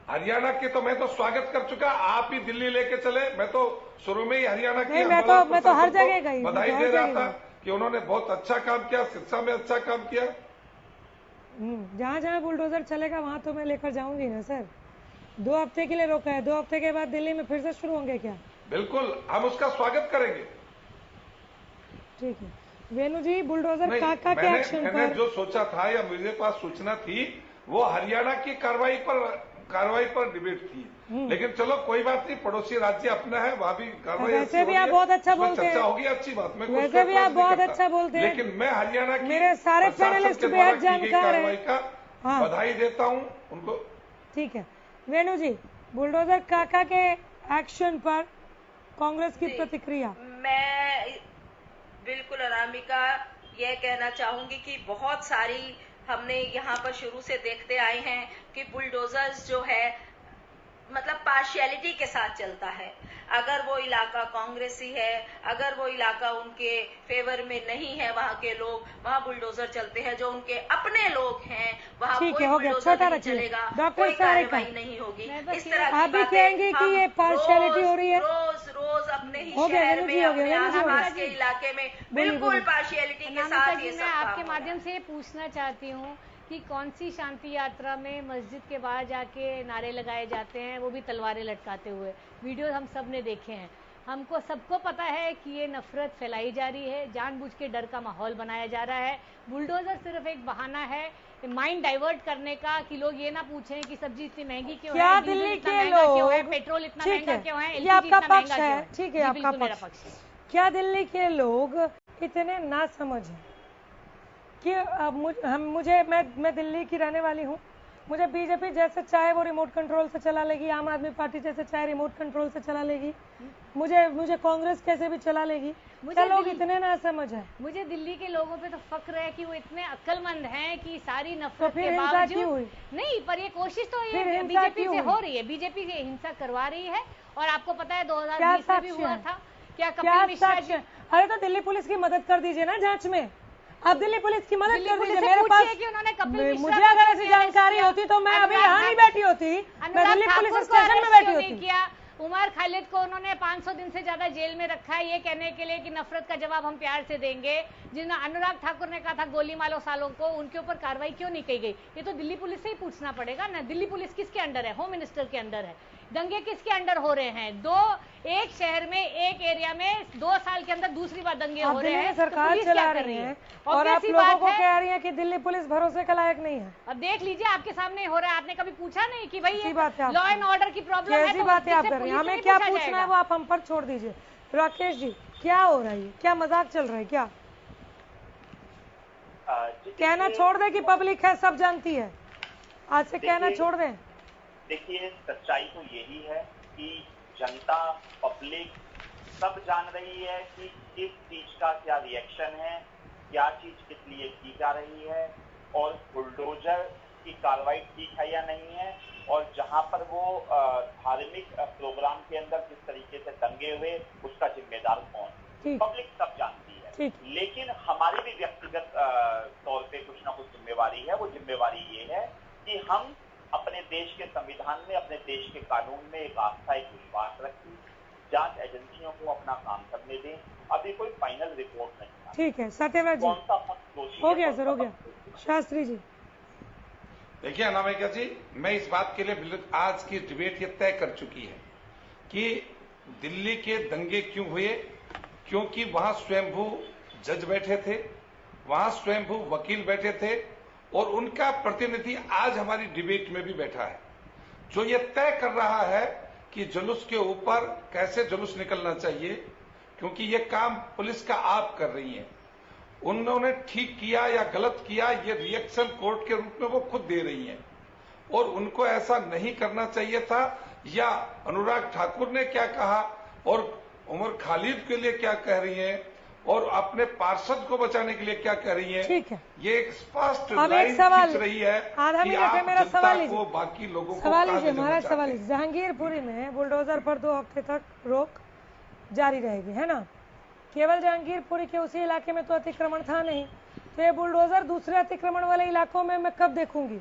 हरियाणा के तो मैं तो स्वागत कर चुका, आप ही दिल्ली लेके चले, मैं तो शुरू में ही हरियाणा की मैं तो हर जगह गई, बधाई दे रहा था कि उन्होंने बहुत अच्छा काम किया, शिक्षा में अच्छा काम किया। जहाँ जहाँ बुलडोजर चलेगा वहां तो मैं लेकर जाऊंगी ना सर। 2 हफ्ते के लिए रोका है, 2 हफ्ते के बाद दिल्ली में फिर से शुरू होंगे क्या? बिल्कुल, हम उसका स्वागत करेंगे। ठीक है वेणु जी, बुलडोजर काका के एक्शन पर जो सोचा था या मेरे पास सूचना थी वो हरियाणा की कार्रवाई पर डिबेट थी, लेकिन चलो कोई बात नहीं, पड़ोसी राज्य अपना है, वहां भी कार्रवाई वैसे भी आप बहुत अच्छा बोलते हैं, चर्चा होगी, अच्छी बात में वैसे भी आप बहुत अच्छा बोलते हैं, लेकिन मैं हरियाणा की मेरे सारे पैनलिस्ट बेहद जानकार हैं का बधाई देता हूं उनको। ठीक है वेणु जी, बुलडोजर काका के एक्शन पर कांग्रेस की प्रतिक्रिया? मैं बिल्कुल अनामिका यह कहना चाहूंगी कि बहुत सारी हमने यहाँ पर शुरू से देखते आए हैं कि बुलडोजर्स जो है मतलब पार्शियलिटी के साथ चलता है। अगर वो इलाका कांग्रेसी है, अगर वो इलाका उनके फेवर में नहीं है, वहाँ के लोग, वहाँ बुलडोजर चलते हैं। जो उनके अपने लोग हैं वहाँ कोई बुलडोजर नहीं चलेगा, कोई कार्रवाई नहीं होगी। इस तरह आप भी कहेंगे कि ये पार्शियलिटी हो रही है? रोज अपने ही शहर में, अपने आसपास के इलाके में बिल्कुल पार्शियलिटी के साथ ये सब। मैं आपके माध्यम से पूछना चाहती हूँ कि कौन सी शांति यात्रा में मस्जिद के बाहर जाके नारे लगाए जाते हैं, वो भी तलवारें लटकाते हुए, वीडियो हम सब ने देखे हैं। हमको सबको पता है कि ये नफरत फैलाई जा रही है, जानबूझ के डर का माहौल बनाया जा रहा है। बुलडोजर सिर्फ एक बहाना है माइंड डाइवर्ट करने का, कि लोग ये ना पूछें कि सब्जी इतनी महंगी क्यों क्या है, दिल्ली इतना के महंगा क्यों लोग, है, पेट्रोल इतना ठीक महंगा है, क्यों है, ये एलपीजी आपका इतना पक्ष महंगा है, क्यों है। ठीक है, जी, आपका बिल्कुल मेरा पक्ष पक्ष है। क्या दिल्ली के लोग इतने ना समझ हैं कि अब मैं दिल्ली की रहने वाली हूँ, मुझे बीजेपी जैसे चाहे वो रिमोट कंट्रोल से चला लेगी, आम आदमी पार्टी जैसे चाहे रिमोट कंट्रोल से चला लेगी, मुझे कांग्रेस कैसे भी चला लेगी। क्या लोग इतने ना समझ है? मुझे दिल्ली के लोगों पे तो फक्र है कि वो इतने अक्लमंद हैं कि सारी तो नफरत फिर के हिंसा बावजूद क्यों हुई? नहीं, पर ये कोशिश तो फिर ये हिंसा बीजेपी क्यों से हुई? हो रही है, बीजेपी की हिंसा करवा रही है। और आपको पता है 2020 क्या में भी साक्ष्य हुआ है? था, क्या क्या कपिल मिश्रा साक्ष्य जी, है? अरे तो दिल्ली पुलिस की मदद कर दीजिए ना जांच में, आप दिल्ली पुलिस की मदद दिल्ली कर पुलिस दीजिए। से मेरे पूछिए पास कि उन्होंने कपिल मिश्रा मुझे को अगर क्यों ऐसी नहीं अरेस्ट जानकारी किया? होती तो मैं अभी अनुराग यहाँ नहीं ठाकुर- बैठी होती, मैं अनुराग दिल्ली पुलिस ठाकुर को स्टेशन में अरेस्ट बैठी क्यों होती। नहीं किया? उमर खालिद को उन्होंने 500 दिन से ज्यादा जेल में रखा है, ये कहने के लिए कि नफरत का जवाब हम प्यार से देंगे। जिन्हें अनुराग ठाकुर ने कहा था गोली मारो सालों को, उनके ऊपर कार्रवाई क्यों नहीं की गई? ये तो दिल्ली पुलिस से ही पूछना पड़ेगा ना। दिल्ली पुलिस किसके अंडर है? होम मिनिस्टर के अंडर है। दंगे किसके अंडर हो रहे हैं? एक शहर में, एक एरिया में 2 साल के अंदर दूसरी बार दंगे हो रहे हैं। सरकार पुलिस चला क्या कर रही है और और आप obvious सी लोगों बात को है, कह रही है कि दिल्ली पुलिस भरोसे का लायक नहीं है। अब देख लीजिए आपके सामने हो रहा है। आपने कभी पूछा नहीं कि भाई कैसी बात है लॉ एंड ऑर्डर की प्रॉब्लम है? कैसी तो बात है आप इससे कर रही हैं? पुलिस हमें नहीं क्या पूछा पूछना है जाएगा। वो आप हम पर छोड़ दीजिए। राकेश जी, क्या हो रहा है? क्या मजाक चल रहा है? क्या कहना छोड़ दे कि पब्लिक है, सब जानती है, आज से कहना छोड़ दें। देखिए, सच्चाई तो यही है कि जनता, पब्लिक सब जान रही है कि किस चीज का क्या रिएक्शन है, क्या चीज किस लिए की जा रही है, और बुलडोजर की कार्रवाई ठीक है या नहीं है, और जहां पर वो धार्मिक प्रोग्राम के अंदर जिस तरीके से दंगे हुए उसका जिम्मेदार कौन, पब्लिक सब जानती है। लेकिन हमारी भी व्यक्तिगत तौर पे कुछ ना कुछ जिम्मेवारी है। वो जिम्मेवारी ये है कि हम अपने देश के संविधान में, अपने देश के कानून में एक आस्था, एक विश्वास रखें, जांच एजेंसियों को अपना काम करने दें। अभी कोई फाइनल रिपोर्ट नहीं है। ठीक है सत्यव्रत जी, कौन सा पक्ष दोषी हो है, गया कौन सर, सा हो गया। पक्ष दोषी है। शास्त्री जी, देखिए अनामिका जी, मैं इस बात के लिए आज की डिबेट ये तय कर चुकी है कि दिल्ली के दंगे क्यों हुए, क्योंकि वहां स्वयंभू जज बैठे थे, वहां स्वयंभू वकील बैठे थे, और उनका प्रतिनिधि आज हमारी डिबेट में भी बैठा है, जो ये तय कर रहा है कि जुलूस के ऊपर कैसे जुलूस निकलना चाहिए, क्योंकि ये काम पुलिस का आप कर रही है। उन्होंने ठीक किया या गलत किया, ये रिएक्शन कोर्ट के रूप में वो खुद दे रही हैं, और उनको ऐसा नहीं करना चाहिए था। या अनुराग ठाकुर ने क्या कहा और उमर खालिद के लिए क्या कह रही हैं और अपने पार्षद को बचाने के लिए क्या कह रही हैं, ठीक है, ये एक स्पष्ट अब लाइन एक सवाल, खींच रही है आधा कि मिनट है आप मेरा जनता सवाल को, बाकी लोगों को सवाल कहाँ लीजिए, ले जाना महाराज चाहते सवाल हैं। लीजिए। जहांगीरपुरी में बुलडोजर पर 2 हफ्ते तक रोक जारी रहेगी, है ना? केवल जहांगीरपुरी के उसी इलाके में तो अतिक्रमण था नहीं, तो ये बुलडोजर दूसरे अतिक्रमण वाले इलाकों में मैं कब देखूंगी?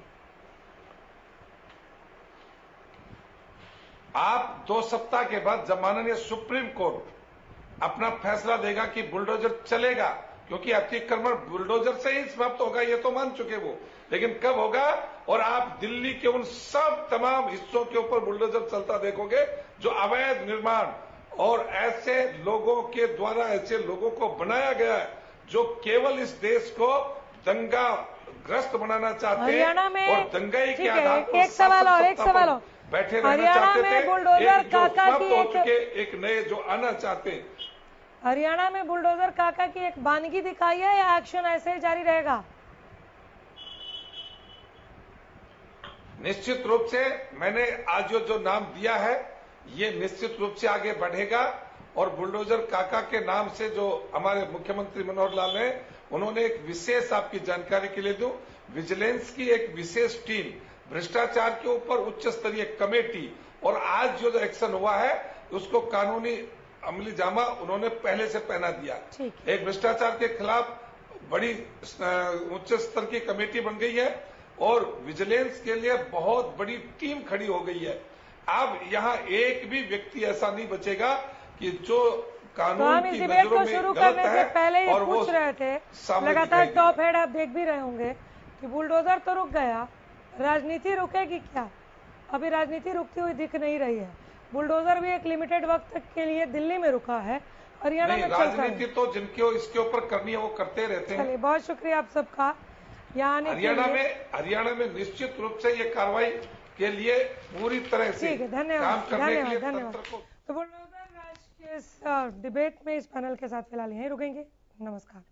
आप 2 सप्ताह के बाद जब माननीय सुप्रीम कोर्ट अपना फैसला देगा कि बुलडोजर चलेगा, क्योंकि अतिक्रमण बुलडोजर से ही समाप्त होगा, ये तो मान चुके वो, लेकिन कब होगा, और आप दिल्ली के उन सब तमाम हिस्सों के ऊपर बुलडोजर चलता देखोगे जो अवैध निर्माण और ऐसे लोगों के द्वारा, ऐसे लोगों को बनाया गया है जो केवल इस देश को दंगा ग्रस्त बनाना चाहते हैं, और दंगाई के आधार पर एक सवाल और बैठे रहना हरियाणा चाहते में थे। बुलडोजर एक जो काका समाप्त की हो चुके, एक नए जो आना चाहते हैं। हरियाणा में बुलडोजर काका की एक बानगी दिखाई है या एक्शन ऐसे ही जारी रहेगा? निश्चित रूप से मैंने आज जो नाम दिया है, ये निश्चित रूप से आगे बढ़ेगा, और बुलडोजर काका के नाम से जो हमारे मुख्यमंत्री मनोहर लाल ने, उन्होंने एक विशेष, आपकी जानकारी के लिए दूं, विजिलेंस की एक विशेष टीम, भ्रष्टाचार के ऊपर उच्च स्तरीय कमेटी, और आज जो एक्शन हुआ है उसको कानूनी अमली जामा उन्होंने पहले से पहना दिया। एक भ्रष्टाचार के खिलाफ बड़ी उच्च स्तर की कमेटी बन गई है, और विजिलेंस के लिए बहुत बड़ी टीम खड़ी हो गई है। अब यहाँ एक भी व्यक्ति ऐसा नहीं बचेगा कि जो कानून की नजरों में शुरू गलत करने से है, पहले ये और वो पूछ रहे थे, लगातार टॉप हेड आप देख भी रहे होंगे कि बुलडोजर तो रुक गया, राजनीति रुकेगी क्या? अभी राजनीति रुकती हुई दिख नहीं रही है। बुलडोजर भी एक लिमिटेड वक्त के लिए दिल्ली में रुका है, हरियाणा में चलता है। राजनीति तो जिनके इसके ऊपर करनी है वो करते रहते हैं। चलिए, बहुत शुक्रिया आप सबका यहाँ आने के लिए। हरियाणा में निश्चित रूप से ये कार्रवाई के लिए पूरी तरह से काम करने के लिए तंत्र को। तो बुलडोजर राज के इस डिबेट में इस पैनल के साथ फिलहाल यहीं रुकेंगे। नमस्कार।